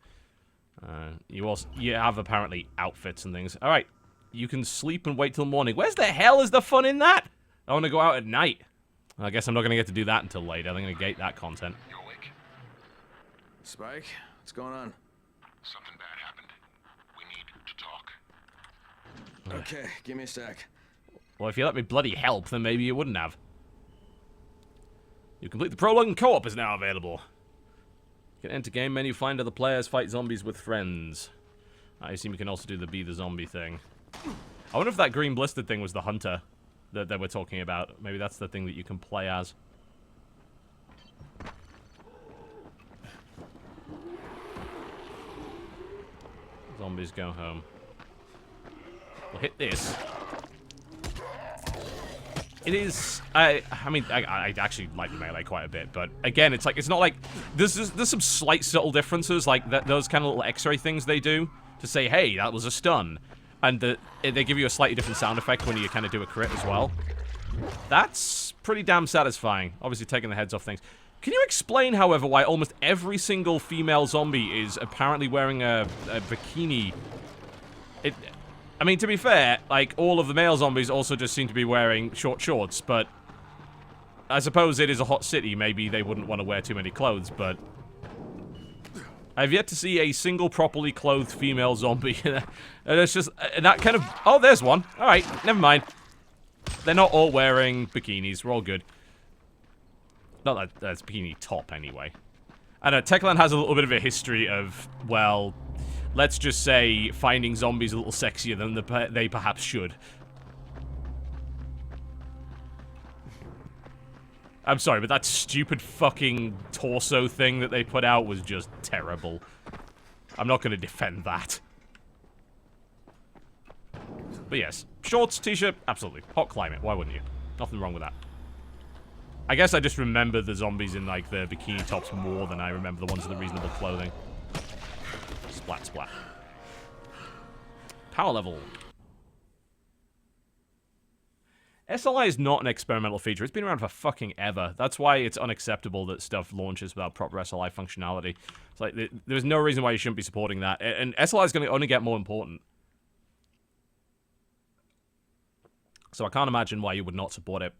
You have apparently outfits and things. All right, you can sleep and wait till morning. Where's the hell is the fun in that? I want to go out at night. I guess I'm not gonna get to do that until later. I'm gonna gate that content. You're awake? Spike, what's going on? Something bad happened. We need to talk. Okay, give me a sec. Well, if you let me bloody help, then maybe you wouldn't have. You complete the prologue and co-op is now available. You can enter game menu, find other players, fight zombies with friends. I assume you can also do the be the zombie thing. I wonder if that green blistered thing was the hunter that we're talking about. Maybe that's the thing that you can play as. Zombies go home. We'll hit this. It is... I mean, I actually like melee quite a bit, but again, it's like, it's not like... There's some slight subtle differences, like those kind of little x-ray things they do to say, hey, that was a stun. And they give you a slightly different sound effect when you kind of do a crit as well. That's pretty damn satisfying. Obviously taking the heads off things. Can you explain, however, why almost every single female zombie is apparently wearing a bikini? I mean, to be fair, like, all of the male zombies also just seem to be wearing short shorts, but I suppose it is a hot city. Maybe they wouldn't want to wear too many clothes, but I've yet to see a single properly clothed female zombie. And it's just, that kind of... Oh, there's one. All right, never mind. They're not all wearing bikinis. We're all good. Not that that's bikini top, anyway. I know, Techland has a little bit of a history of, well... let's just say, finding zombies a little sexier than they perhaps should. I'm sorry, but that stupid fucking torso thing that they put out was just terrible. I'm not going to defend that. But yes, shorts, t-shirt, absolutely. Hot climate, why wouldn't you? Nothing wrong with that. I guess I just remember the zombies in, like, the bikini tops more than I remember the ones in the reasonable clothing. Splat, splat. Power level. SLI is not an experimental feature. It's been around for fucking ever. That's why it's unacceptable that stuff launches without proper SLI functionality. It's like, there's no reason why you shouldn't be supporting that. And SLI is going to only get more important. So I can't imagine why you would not support it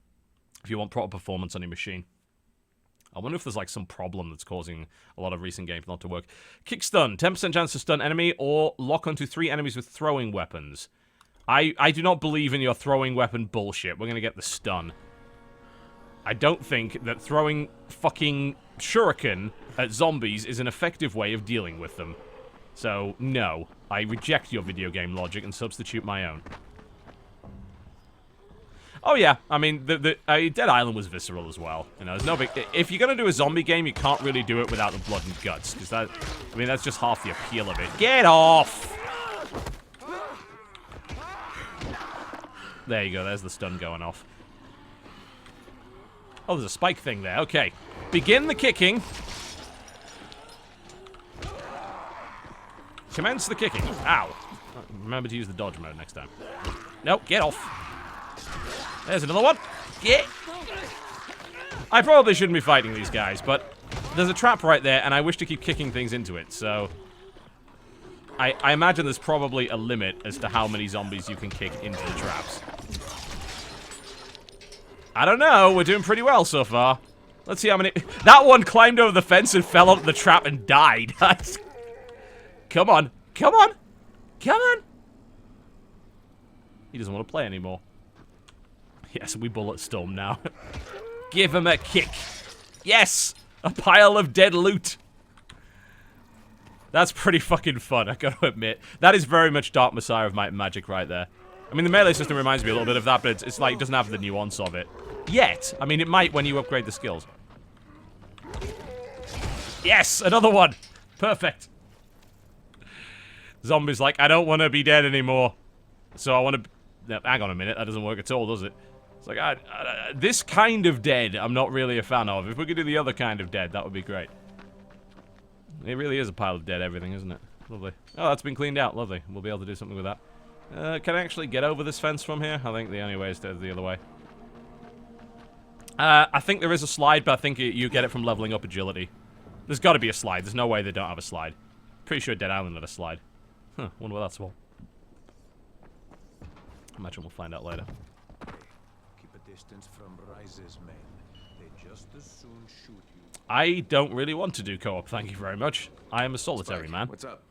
if you want proper performance on your machine. I wonder if there's, like, some problem that's causing a lot of recent games not to work. Kick stun. 10% chance to stun enemy or lock onto 3 enemies with throwing weapons. I do not believe in your throwing weapon bullshit. We're gonna get the stun. I don't think that throwing fucking shuriken at zombies is an effective way of dealing with them. So, no. I reject your video game logic and substitute my own. Oh yeah, I mean, Dead Island was visceral as well. You know, there's no big... If you're gonna do a zombie game, you can't really do it without the blood and guts. Because that... I mean, that's just half the appeal of it. Get off! There you go, there's the stun going off. Oh, there's a spike thing there. Okay. Begin the kicking. Commence the kicking. Ow. Remember to use the dodge mode next time. Nope, get off. There's another one. Get. I probably shouldn't be fighting these guys, but there's a trap right there, and I wish to keep kicking things into it, so... I imagine there's probably a limit as to how many zombies you can kick into the traps. I don't know. We're doing pretty well so far. Let's see how many... That one climbed over the fence and fell onto the trap and died. Come on. Come on. Come on. He doesn't want to play anymore. Yes, we bullet storm now. Give him a kick. Yes! A pile of dead loot. That's pretty fucking fun, I gotta admit. That is very much Dark Messiah of Might and Magic right there. I mean, the melee system reminds me a little bit of that, but it's like, it doesn't have the nuance of it. Yet. I mean, it might when you upgrade the skills. Yes! Another one! Perfect. Zombie's like, I don't want to be dead anymore. So I want to... No, hang on a minute, that doesn't work at all, does it? It's like, this kind of dead, I'm not really a fan of. If we could do the other kind of dead, that would be great. It really is a pile of dead everything, isn't it? Lovely. Oh, that's been cleaned out. Lovely. We'll be able to do something with that. Can I actually get over this fence from here? I think the only way is to the other way. I think there is a slide, but I think you get it from leveling up agility. There's got to be a slide. There's no way they don't have a slide. Pretty sure Dead Island had a slide. Huh, wonder what that's for. Imagine we'll find out later. Keep a distance from Rise's men. They just as soon shoot you. I don't really want to do co-op, thank you very much. I am a solitary man. What's up?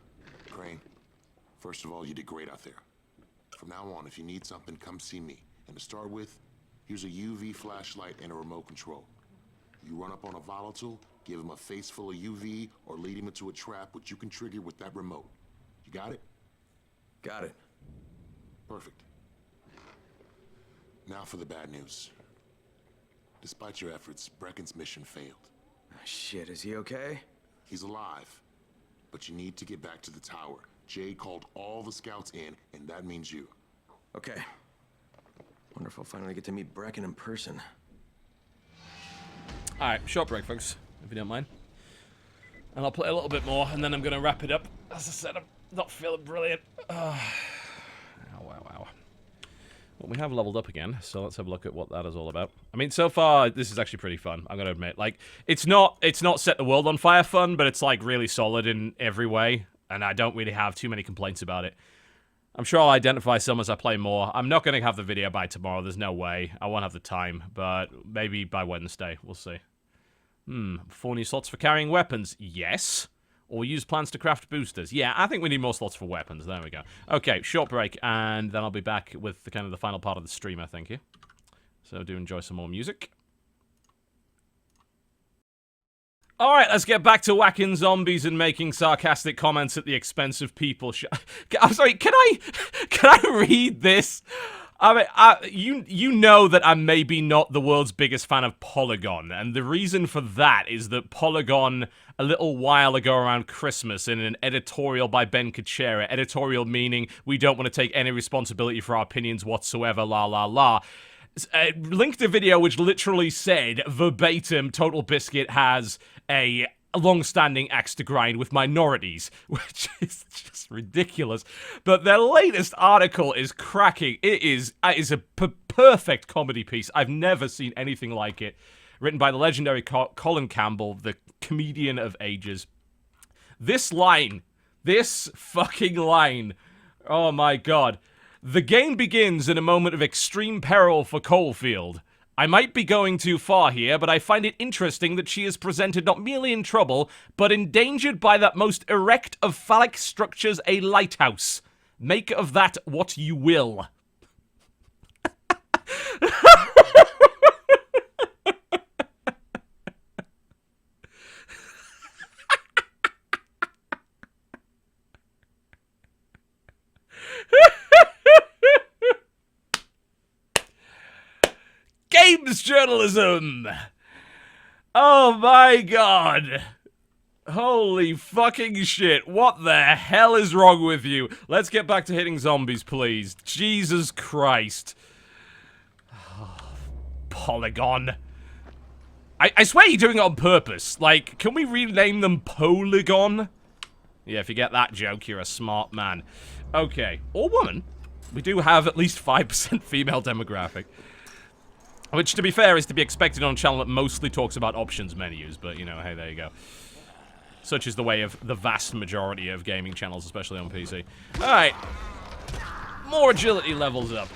Crane, first of all, you did great out there. From now on, if you need something, come see me. And to start with, here's a UV flashlight and a remote control. You run up on a volatile, give him a face full of UV, or lead him into a trap which you can trigger with that remote. You got it? Got it. Perfect. Now for the bad news. Despite your efforts, Brecken's mission failed. Shit, is he okay? He's alive, but you need to get back to the tower. Jay called all the scouts in, and that means you. Okay. Wonder if I'll finally get to meet Brecken in person. Alright, short break, folks, if you don't mind. And I'll play a little bit more, and then I'm going to wrap it up. As I said, I'm not feeling brilliant. Ow, wow, wow. Well, we have leveled up again, so let's have a look at what that is all about. I mean, so far, this is actually pretty fun, I'm gonna admit. Like, it's not set the world on fire fun, but it's, like, really solid in every way, and I don't really have too many complaints about it. I'm sure I'll identify some as I play more. I'm not gonna have the video by tomorrow, there's no way. I won't have the time, but maybe by Wednesday, we'll see. 4 new slots for carrying weapons, yes. Or use plans to craft boosters. Yeah, I think we need more slots for weapons. There we go. Okay, short break, and then I'll be back with the kind of the final part of the stream, I think, yeah? So do enjoy some more music. Alright, let's get back to whacking zombies and making sarcastic comments at the expense of people. I'm sorry, can I read this? I mean, you know that I'm maybe not the world's biggest fan of Polygon, and the reason for that is that Polygon, a little while ago around Christmas, in an editorial by Ben Kuchera, editorial meaning we don't want to take any responsibility for our opinions whatsoever, la la la, linked a video which literally said, verbatim, Totalbiscuit has a long-standing axe to grind with minorities, which is just ridiculous. But their latest article is cracking. It is a perfect comedy piece. I've never seen anything like it. Written by the legendary Colin Campbell, the comedian of ages. This fucking line, oh my god. The game begins in a moment of extreme peril for Coalfield. I might be going too far here, but I find it interesting that she is presented not merely in trouble, but endangered by that most erect of phallic structures, a lighthouse. Make of that what you will. Games journalism! Oh my god! Holy fucking shit, what the hell is wrong with you? Let's get back to hitting zombies, please. Jesus Christ. Oh, Polygon. I swear you're doing it on purpose. Like, can we rename them Polygon? Yeah, if you get that joke, you're a smart man. Okay, or woman. We do have at least 5% female demographic. Which, to be fair, is to be expected on a channel that mostly talks about options menus, but, you know, hey, there you go. Such is the way of the vast majority of gaming channels, especially on PC. Alright. More agility levels up.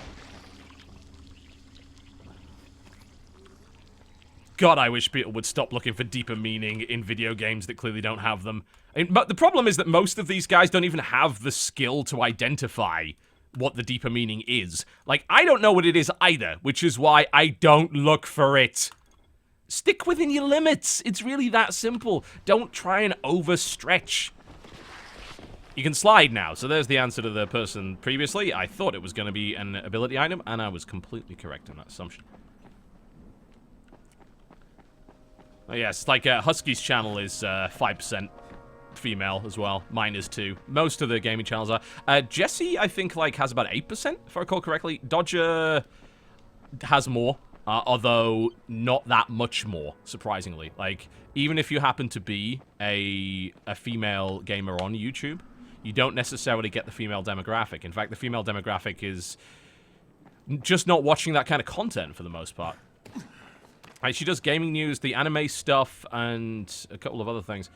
God, I wish people would stop looking for deeper meaning in video games that clearly don't have them. But the problem is that most of these guys don't even have the skill to identify what the deeper meaning is. Like, I don't know what it is either, which is why I don't look for it. Stick within your limits. It's really that simple. Don't try and overstretch. You can slide now, so there's the answer to the person previously. I thought it was going to be an ability item, and I was completely correct in that assumption. Oh yes, like Husky's channel is 5%. Female as well. Mine is too. Most of the gaming channels are. Jesse, I think, like, has about 8%, if I recall correctly. Dodger has more, although not that much more, surprisingly. Like, even if you happen to be a female gamer on YouTube, you don't necessarily get the female demographic. In fact, the female demographic is just not watching that kind of content for the most part. Like, she does gaming news, the anime stuff, and a couple of other things.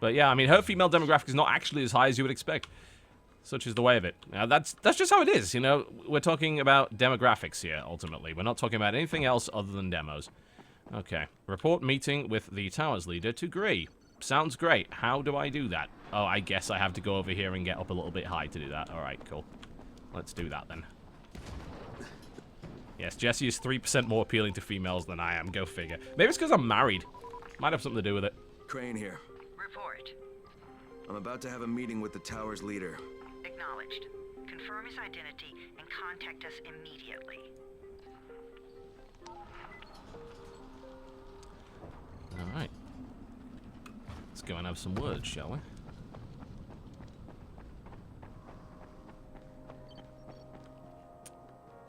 But yeah, I mean, her female demographic is not actually as high as you would expect. Such is the way of it. Now, that's just how it is, you know? We're talking about demographics here, ultimately. We're not talking about anything else other than demos. Okay. Report meeting with the Towers leader to agree. Sounds great. How do I do that? Oh, I guess I have to go over here and get up a little bit high to do that. Alright, cool. Let's do that, then. Yes, Jesse is 3% more appealing to females than I am. Go figure. Maybe it's because I'm married. Might have something to do with it. Crane here. Report. I'm about to have a meeting with the tower's leader. Acknowledged. Confirm his identity and contact us immediately. Alright. Let's go and have some words, shall we?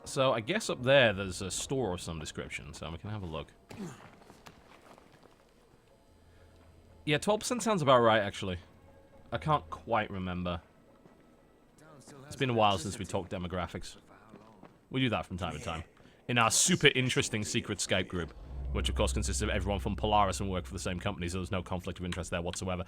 So, I guess up there's a store of some description, so we can have a look. Yeah, 12% sounds about right, actually. I can't quite remember. It's been a while since we talked demographics. We do that from time to time. In our super interesting secret Skype group. Which, of course, consists of everyone from Polaris and work for the same company, so there's no conflict of interest there whatsoever.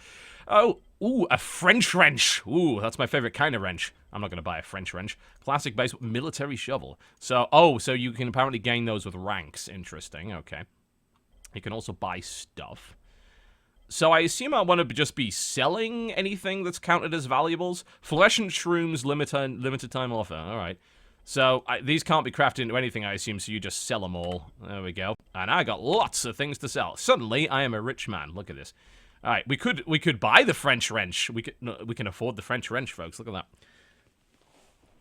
Oh, ooh, a French wrench. Ooh, that's my favorite kind of wrench. I'm not going to buy a French wrench. Classic base military shovel. So, oh, so you can apparently gain those with ranks. Interesting, okay. You can also buy stuff. So I assume I want to just be selling anything that's counted as valuables. Fluorescent shrooms, limited time offer. All right. So, these can't be crafted into anything, I assume, so you just sell them all. There we go. And I got lots of things to sell. Suddenly, I am a rich man. Look at this. All right, we could buy the French wrench. We can afford the French wrench, folks. Look at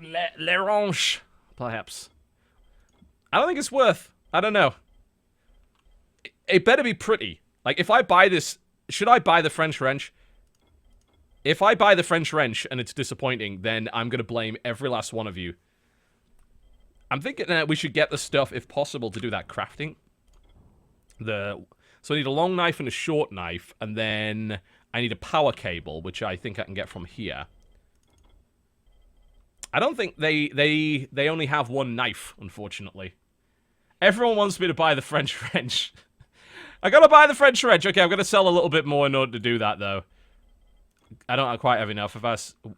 that. Le wrench, perhaps. I don't think it's worth. I don't know. It better be pretty. Like, if I buy this, should I buy the French wrench? If I buy the French wrench and it's disappointing, then I'm gonna blame every last one of you. I'm thinking that we should get the stuff, if possible, to do that crafting. So I need a long knife and a short knife, and then I need a power cable, which I think I can get from here. I don't think they only have one knife, unfortunately. Everyone wants me to buy the French wrench. I gotta buy the French wrench. Okay, I'm gonna sell a little bit more in order to do that, though. I don't quite have enough.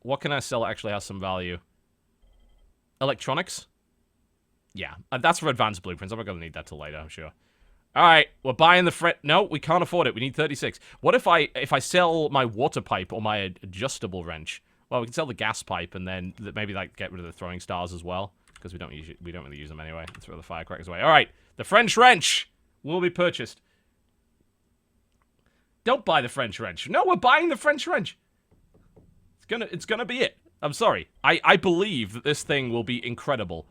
What can I sell that actually has some value? Electronics? Yeah, that's for advanced blueprints. I'm not gonna need that till later, I'm sure. Alright, we're buying the No, we can't afford it. We need 36. What if I sell my water pipe or my adjustable wrench? Well, we can sell the gas pipe and then maybe like get rid of the throwing stars as well. Because we don't really use them anyway. Let's throw the firecrackers away. Alright, the French wrench will be purchased. Don't buy the French wrench. No, we're buying the French wrench. It's gonna be it. I'm sorry. I believe that this thing will be incredible.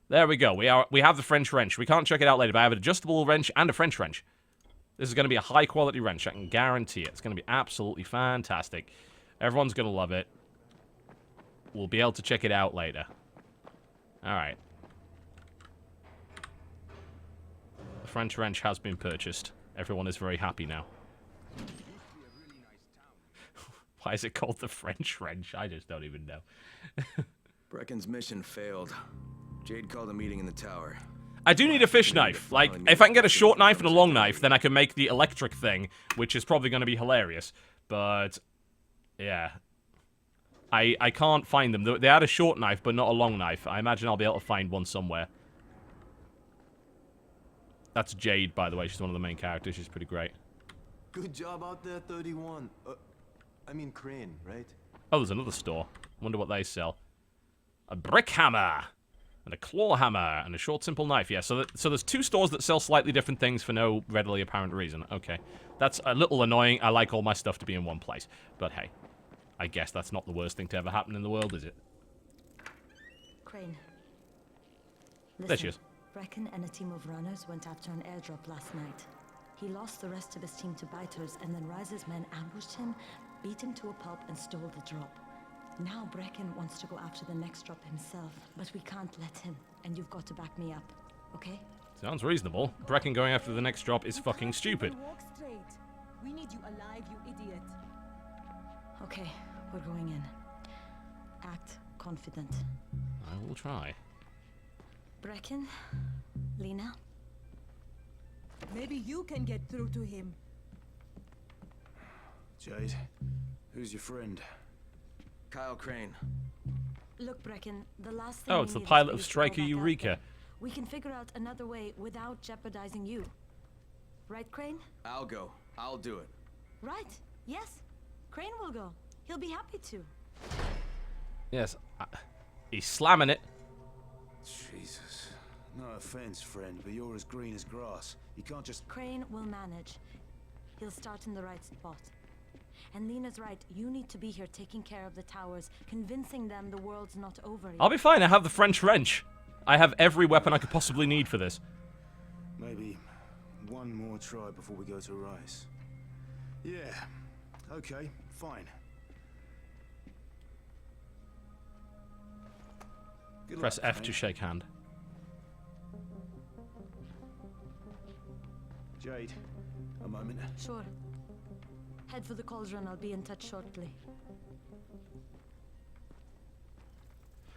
There we go. We have the French wrench. We can't check it out later, but I have an adjustable wrench and a French wrench. This is going to be a high-quality wrench. I can guarantee it. It's going to be absolutely fantastic. Everyone's going to love it. We'll be able to check it out later. Alright. The French wrench has been purchased. Everyone is very happy now. Why is it called the French wrench? I just don't even know. Brecken's mission failed. Jade called a meeting in the tower. I do need a fish knife. Like, if I can get a short knife and a long knife, then I can make the electric thing, which is probably going to be hilarious. But, yeah. I can't find them. They had a short knife, but not a long knife. I imagine I'll be able to find one somewhere. That's Jade, by the way. She's one of the main characters. She's pretty great. Good job out there, 31. I mean Crane, right? Oh, there's another store. Wonder what they sell. A brick hammer. And a claw hammer, and a short, simple knife. Yeah, so there's two stores that sell slightly different things for no readily apparent reason. Okay. That's a little annoying. I like all my stuff to be in one place. But hey, I guess that's not the worst thing to ever happen in the world, is it? Crane. Listen, There she is. Brecken and a team of runners went after an airdrop last night. He lost the rest of his team to biters, and then Rise's men ambushed him, beat him to a pulp, and stole the drop. Now Brecken wants to go after the next drop himself, but we can't let him, and you've got to back me up, okay? Sounds reasonable. Brecken going after the next drop is fucking stupid. Walk straight. We need you alive, you idiot. Okay, we're going in. Act confident. I will try. Brecken, Lena. Maybe you can get through to him. Jade, who's your friend? Kyle Crane. Look, Brecken, the last thing Oh, we it's the need is pilot for of you to go Striker back out Eureka. there. We can figure out another way without jeopardizing you. Right, Crane? I'll go. I'll do it. Right. Yes. Crane will go. He'll be happy to. Yes. He's slamming it. Jesus. No offense, friend, but you're as green as grass. You can't just... Crane will manage. He'll start in the right spot. And Lena's right. You need to be here taking care of the towers, convincing them the world's not over yet. I'll be fine. I have the French wrench. I have every weapon I could possibly need for this. Maybe one more try before we go to Rise. Yeah. Okay, fine. Good Press luck, F to Crane. shake hand. Jade, a moment. Sure. Head for the cauldron. I'll be in touch shortly.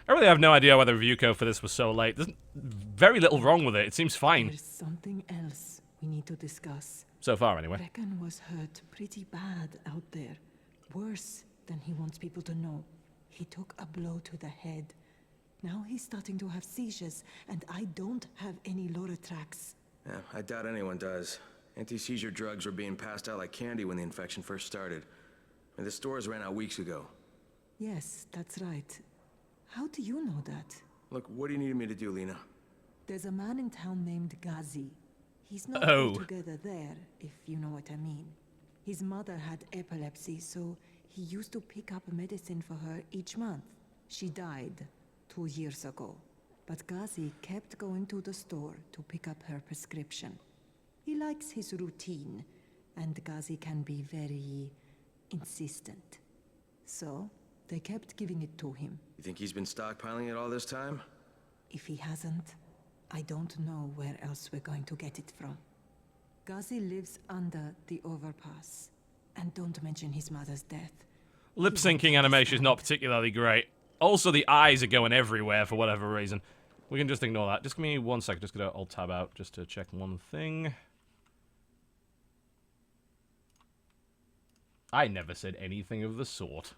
I really have no idea why the review code for this was so late. There's very little wrong with it. It seems fine. There's something else we need to discuss. So far, anyway. Brecken was hurt pretty bad out there. Worse than he wants people to know. He took a blow to the head. Now he's starting to have seizures, and I don't have any Loratrax. Yeah, I doubt anyone does. Anti-seizure drugs were being passed out like candy when the infection first started. And the stores ran out weeks ago. Yes, that's right. How do you know that? Look, what do you need me to do, Lena? There's a man in town named Ghazi. He's not Oh. altogether there, if you know what I mean. His mother had epilepsy, so he used to pick up medicine for her each month. She died 2 years ago, but Ghazi kept going to the store to pick up her prescription. He likes his routine, and Ghazi can be very insistent. So, they kept giving it to him. You think he's been stockpiling it all this time? If he hasn't, I don't know where else we're going to get it from. Ghazi lives under the overpass. And don't mention his mother's death. Lip syncing animation is not particularly great. Also, the eyes are going everywhere for whatever reason. We can just ignore that. Just give me 1 second. Just gonna alt tab out just to check one thing. I never said anything of the sort.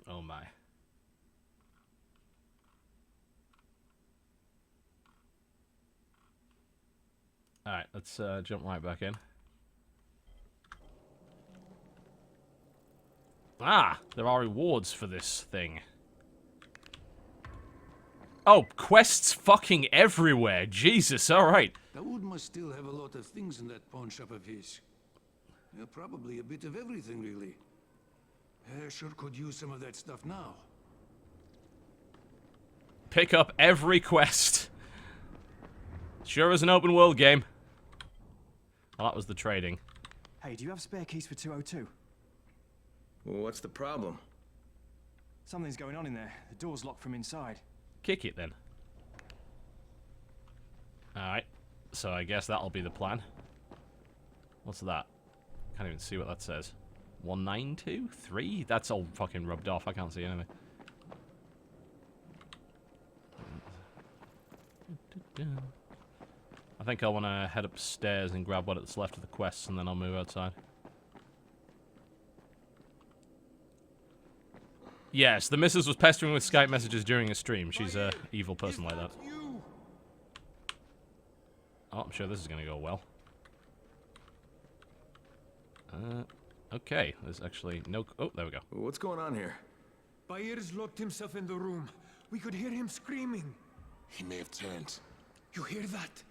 Oh my. Alright, let's jump right back in. Ah, there are rewards for this thing. Oh, quests fucking everywhere. Jesus, alright. Dawood must still have a lot of things in that pawn shop of his. Yeah, probably a bit of everything, really. Sure could use some of that stuff now. Pick up every quest. Sure is an open world game. Well, that was the trading. Hey, do you have spare keys for 202? Well, what's the problem? Something's going on in there. The door's locked from inside. Kick it then. Alright. So I guess that'll be the plan. What's that? Can't even see what that says. 1923? That's all fucking rubbed off. I can't see anything. I think I want to head upstairs and grab what's left of the quests, and then I'll move outside. Yes, the missus was pestering with Skype messages during a stream. She's a evil person like that. Oh, I'm sure this is going to go well. Okay, there's actually no... Oh, there we go. What's going on here? Bayer's locked himself in the room. We could hear him screaming. He may have turned. You hear that?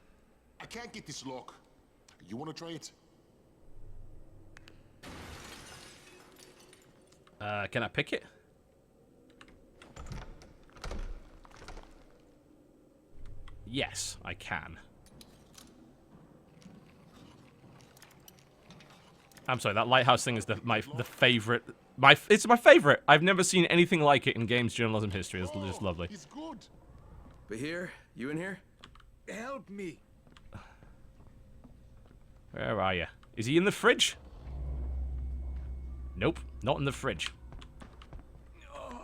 I can't get this lock. You want to try it? Can I pick it? Yes, I can. I'm sorry, that lighthouse thing is the favorite. It's my favorite. I've never seen anything like it in games journalism history. It's just lovely. He's good. Bahir, you in here? Help me. Where are you? Is he in the fridge? Nope, not in the fridge.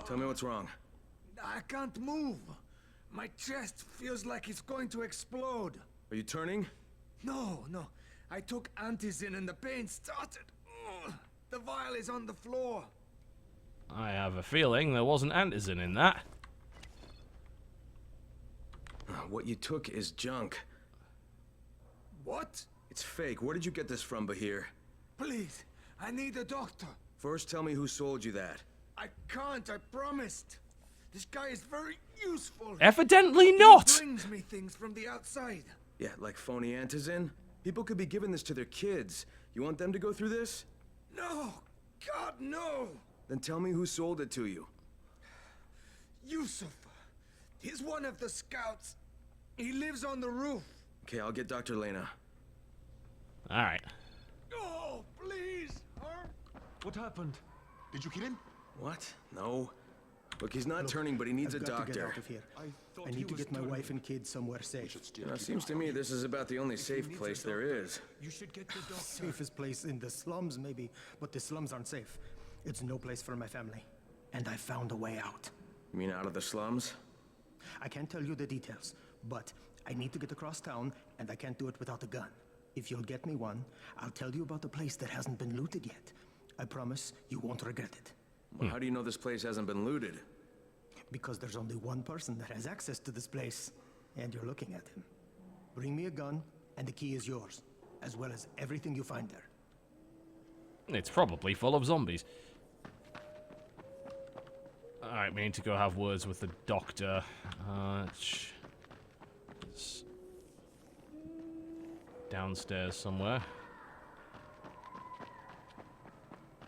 Tell me what's wrong. I can't move. My chest feels like it's going to explode. Are you turning? No. I took Antisin and the pain started. Ugh. The vial is on the floor. I have a feeling there wasn't Antisin in that. What you took is junk. What? It's fake. Where did you get this from, Bahir? Please, I need a doctor. First, tell me who sold you that. I can't, I promised. This guy is very useful. Evidently not. He brings me things from the outside. Yeah, like phony Antisin? People could be giving this to their kids. You want them to go through this? No! God, no! Then tell me who sold it to you. Yusuf. He's one of the scouts. He lives on the roof. Okay, I'll get Dr. Lena. Alright. Oh, please! What happened? Did you kill him? What? No. Look, he's not turning, but he needs a I've got to get doctor. out of here. I need to get my wife and kids somewhere safe. Seems to me this is about the only safe place there is. You should get the doctor. Safest place in the slums, maybe, but the slums aren't safe. It's no place for my family. And I found a way out. You mean out of the slums? I can't tell you the details, but I need to get across town, and I can't do it without a gun. If you'll get me one, I'll tell you about a place that hasn't been looted yet. I promise you won't regret it. Well, how do you know this place hasn't been looted? Because there's only one person that has access to this place, and you're looking at him. Bring me a gun, and the key is yours, as well as everything you find there. It's probably full of zombies. Alright, we need to go have words with the doctor. It's downstairs somewhere.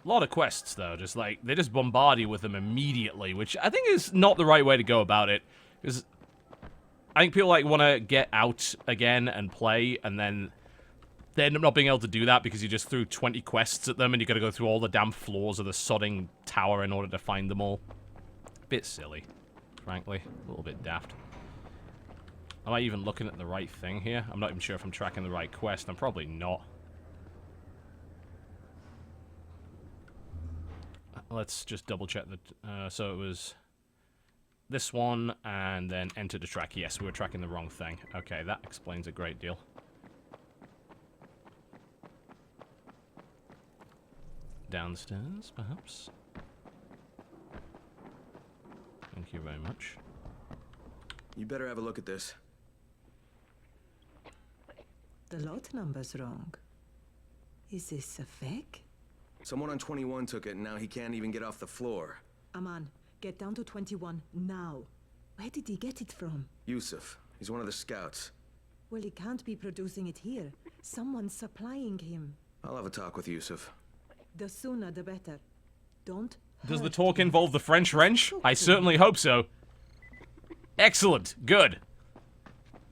A lot of quests, though. Just like, they just bombard you with them immediately, which I think is not the right way to go about it. Because I think people, like, want to get out again and play, and then they end up not being able to do that because you just threw 20 quests at them, and you got to go through all the damn floors of the sodding tower in order to find them all. Bit silly, frankly. A little bit daft. Am I even looking at the right thing here? I'm not even sure if I'm tracking the right quest. I'm probably not. Let's just double check that. So it was this one, and then enter to track. Yes, we were tracking the wrong thing. Okay, that explains a great deal. Downstairs, perhaps? Thank you very much. You better have a look at this. The lot number's wrong. Is this a fake? Someone on 21 took it, and now he can't even get off the floor. Aman, get down to 21 now. Where did he get it from? Yusuf. He's one of the scouts. Well, he can't be producing it here. Someone's supplying him. I'll have a talk with Yusuf. The sooner the better. Don't Does the talk involve the French wrench? I certainly hope so. Excellent. Good.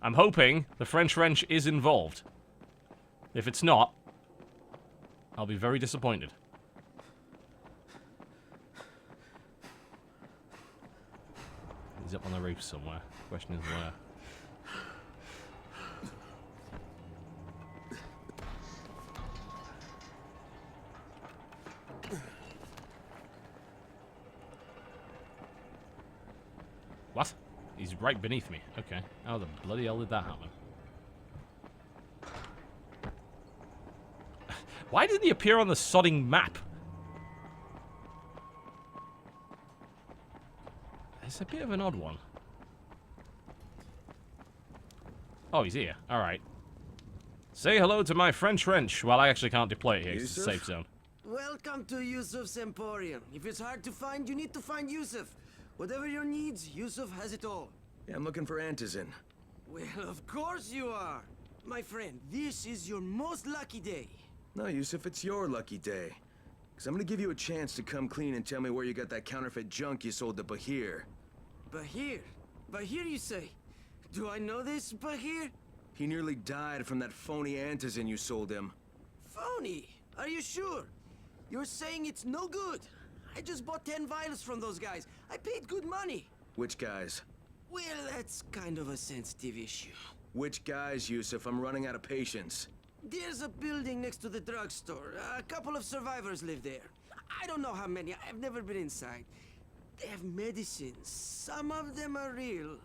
I'm hoping the French wrench is involved. If it's not, I'll be very disappointed. He's up on the roof somewhere. Question is where. What? He's right beneath me. Okay. How the bloody hell did that happen? Why didn't he appear on the sodding map? It's a bit of an odd one. Oh, he's here. Alright. Say hello to my French wrench. Well, I actually can't deploy it here. It's a safe zone. Welcome to Yusuf's Emporium. If it's hard to find, you need to find Yusuf. Whatever your needs, Yusuf has it all. Yeah, I'm looking for Antisin. Well, of course you are. My friend, this is your most lucky day. No, Yusuf, it's your lucky day. Because I'm going to give you a chance to come clean and tell me where you got that counterfeit junk you sold to Bahir. Bahir? Bahir, you say? Do I know this Bahir? He nearly died from that phony Antisin you sold him. Phony? Are you sure? You're saying it's no good? I just bought 10 vials from those guys. I paid good money. Which guys? Well, that's kind of a sensitive issue. Which guys, Yusuf? I'm running out of patience. There's a building next to the drugstore. A couple of survivors live there. I don't know how many. I've never been inside. They have medicines. Some of them are real.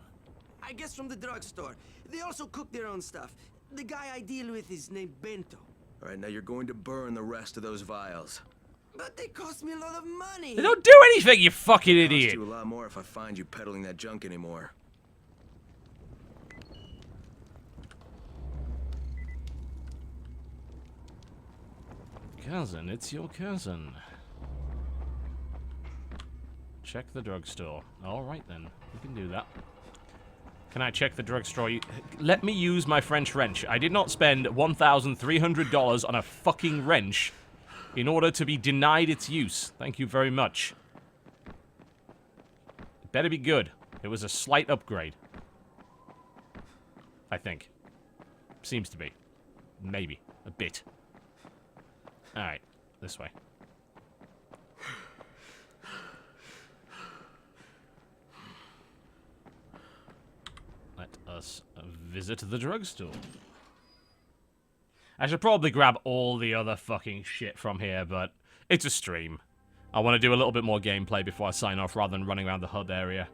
I guess from the drugstore. They also cook their own stuff. The guy I deal with is named Bento. All right, now you're going to burn the rest of those vials. But they cost me a lot of money. They don't do anything, you fucking idiot. Cost you a lot more if I find you peddling that junk anymore. Cousin, it's your cousin. Check the drugstore. Alright then, we can do that. Can I check the drugstore? Let me use my French wrench. I did not spend $1,300 on a fucking wrench in order to be denied its use. Thank you very much. It better be good. It was a slight upgrade. I think. Seems to be. Maybe. A bit. Alright. This way. Let us visit the drugstore. I should probably grab all the other fucking shit from here, but it's a stream. I want to do a little bit more gameplay before I sign off rather than running around the HUD area.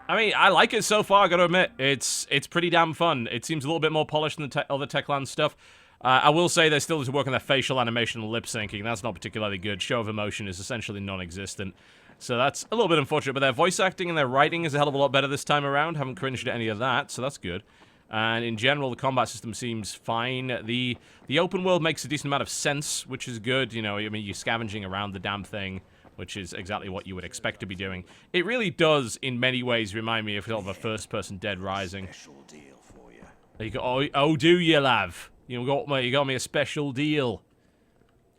I mean, I like it so far, I gotta admit. It's pretty damn fun. It seems a little bit more polished than the other Techland stuff. I will say they still need to work on their facial animation and lip syncing. That's not particularly good. Show of emotion is essentially non-existent. So that's a little bit unfortunate, but their voice acting and their writing is a hell of a lot better this time around. Haven't cringed at any of that, so that's good. And in general, the combat system seems fine. The open world makes a decent amount of sense, which is good. You know, I mean, you're scavenging around the damn thing, which is exactly what you would expect to be doing. It really does, in many ways, remind me of sort of a first-person Dead Rising. You go, oh, do you, love? You got me a special deal.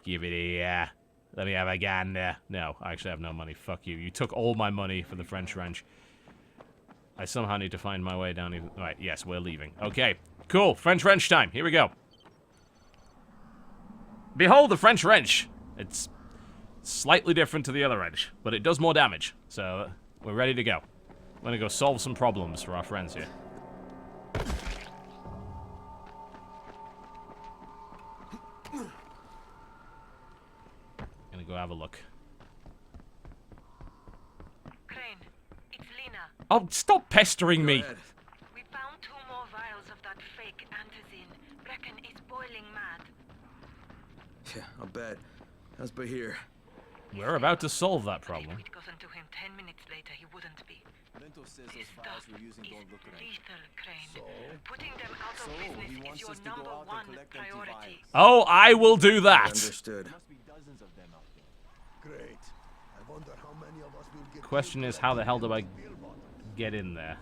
Give it here. Let me have a gander. No, I actually have no money. Fuck you. You took all my money for the French wrench. I somehow need to find my way down even... Alright, yes, we're leaving. Okay, cool. French wrench time. Here we go. Behold the French wrench. It's slightly different to the other wrench, but it does more damage. So, we're ready to go. We're gonna go solve some problems for our friends here. Gonna go have a look. Crane, it's Lena. Oh, stop pestering me! We found 2 more vials of that fake Antisin. Brecken is boiling mad. Yeah, I'll bet. How's Bahir? We're about to solve that problem. If it gotten to him 10 minutes later, he wouldn't be. Lento says This those files stuff we're using don't look right. lethal, Crane. Putting them out of business is your number 1 priority. Oh, I will do that! Understood. Great. I wonder how many of us will get... Question is, how the hell do I get in there?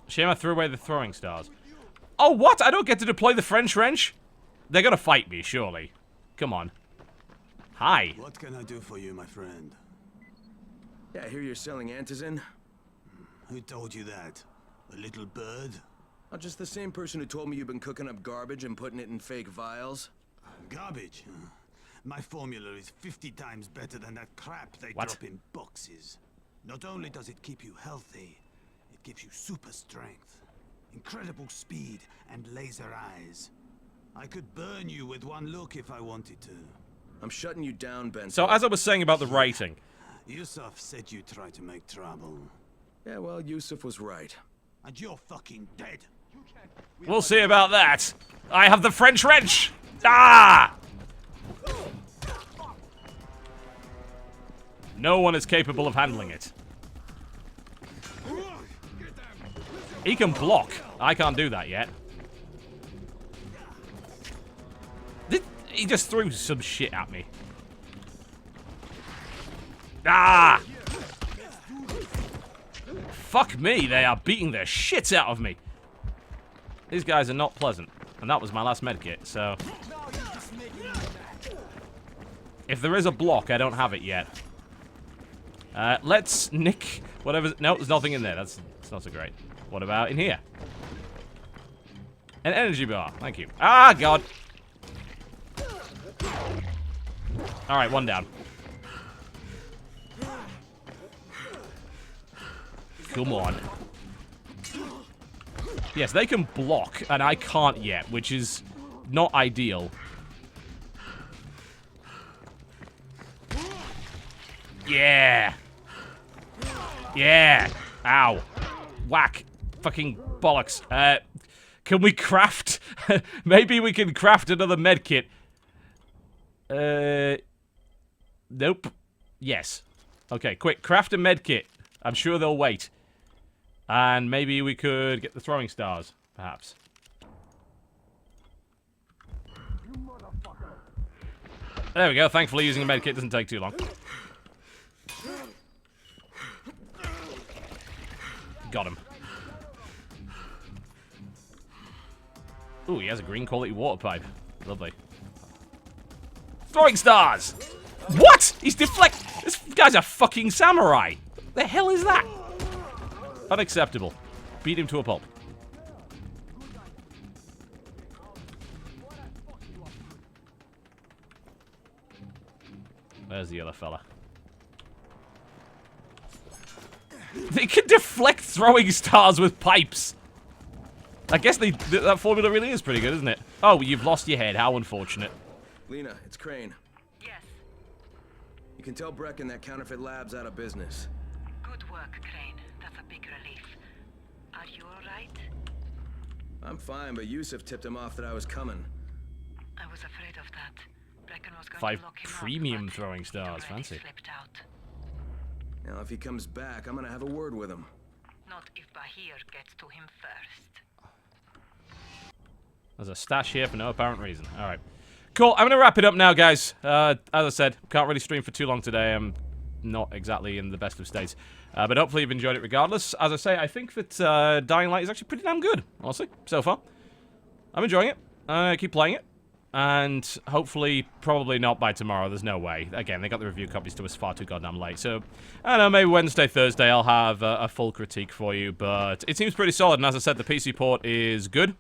Shame I threw away the throwing stars. Oh, what? I don't get to deploy the French wrench? They're gonna fight me, surely. Come on. Hi. What can I do for you, my friend? Yeah, I hear you're selling Antisin. Who told you that? A little bird? Not just the same person who told me you've been cooking up garbage and putting it in fake vials. Garbage? My formula is 50 times better than that crap they What? drop in boxes. Not only does it keep you healthy, it gives you super strength, incredible speed, and laser eyes. I could burn you with one look if I wanted to. I'm shutting you down, Ben. So, as I was saying about the writing... Yusuf said you tried to make trouble. Yeah, well, Yusuf was right. And you're fucking dead. We'll see about that. I have the French wrench! Ah! No one is capable of handling it. He can block. I can't do that yet. He just threw some shit at me. Ah! Fuck me, they are beating the shit out of me. These guys are not pleasant. And that was my last medkit, so... If there is a block, I don't have it yet. Let's nick whatever... No, there's nothing in there. That's not so great. What about in here? An energy bar. Thank you. Ah, God. Alright, one down. Come on. Yes, they can block, and I can't yet, which is not ideal. Yeah. Yeah. Ow. Whack. Fucking bollocks. Can we craft? Maybe we can craft another medkit. Nope. Yes. Okay, quick. Craft a medkit. I'm sure they'll wait. And maybe we could get the throwing stars, perhaps. There we go. Thankfully, using a medkit doesn't take too long. Got him. Ooh, he has a green quality water pipe. Lovely. Throwing stars! What? He's deflect. This guy's a fucking samurai. The hell is that? Unacceptable. Beat him to a pulp. There's the other fella. They can deflect throwing stars with pipes. I guess that formula really is pretty good, isn't it? Oh, you've lost your head. How unfortunate. Lena, it's Crane. Yes. You can tell Brecken that counterfeit lab's out of business. Good work, Crane. That's a big relief. Are you alright? I'm fine, but Yusuf tipped him off that I was coming. I was afraid of that. Brecken was going 5 to lock him premium up, throwing stars. Fancy. slipped out. Now, if he comes back, I'm gonna have a word with him. No Not if Bahir gets to him first. There's a stash here for no apparent reason. All right. Cool. I'm going to wrap it up now, guys. As I said, can't really stream for too long today. I'm not exactly in the best of states. But hopefully you've enjoyed it regardless. As I say, I think that Dying Light is actually pretty damn good, honestly, so far. I'm enjoying it. I keep playing it. And hopefully, probably not by tomorrow. There's no way. Again, they got the review copies to us far too goddamn late. So, I don't know, maybe Wednesday, Thursday, I'll have a full critique for you. But it seems pretty solid. And as I said, the PC port is good.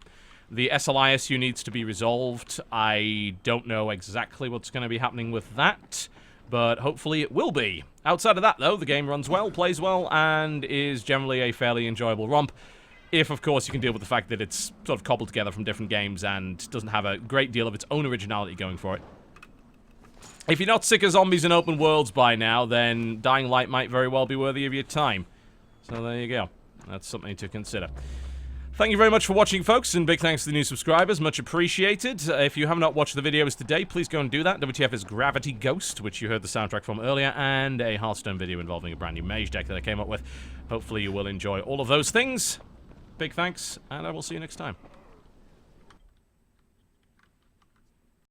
The SLI issue needs to be resolved. I don't know exactly what's going to be happening with that. But hopefully it will be. Outside of that, though, the game runs well, plays well, and is generally a fairly enjoyable romp. If, of course, you can deal with the fact that it's sort of cobbled together from different games and doesn't have a great deal of its own originality going for it. If you're not sick of zombies and open worlds by now, then Dying Light might very well be worthy of your time. So there you go. That's something to consider. Thank you very much for watching, folks, and big thanks to the new subscribers. Much appreciated. If you have not watched the videos today, please go and do that. WTF is Gravity Ghost, which you heard the soundtrack from earlier, and a Hearthstone video involving a brand new mage deck that I came up with. Hopefully you will enjoy all of those things. Big thanks, and I will see you next time.